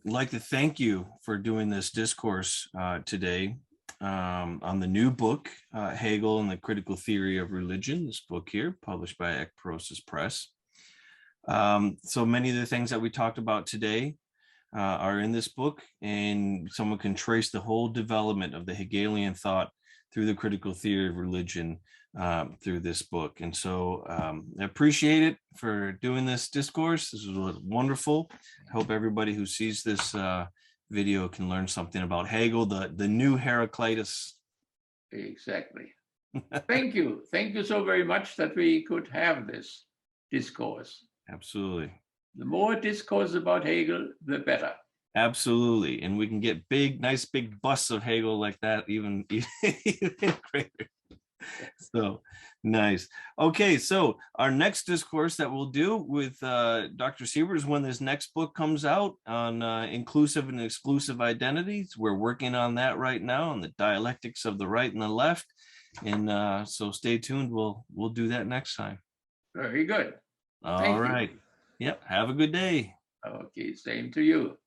like to thank you for doing this discourse today on the new book, Hegel and the Critical Theory of Religion, this book here, published by Ekpyrosis Press. So many of the things that we talked about today are in this book, and someone can trace the whole development of the Hegelian thought through the critical theory of religion through this book. And so I appreciate it for doing this discourse. This was wonderful. I hope everybody who sees this video can learn something about Hegel, the new Heraclitus. Exactly. Thank you. Thank you so very much that we could have this discourse. Absolutely. The more discourse about Hegel, the better. Absolutely. And we can get nice big busts of Hegel like that, even greater. So nice. Okay, so our next discourse that we'll do with Dr. Siebert is when this next book comes out on inclusive and exclusive identities. We're working on that right now, on the dialectics of the right and the left. And so stay tuned. We'll do that next time. Very good. All right. Yep. Have a good day. Okay, same to you.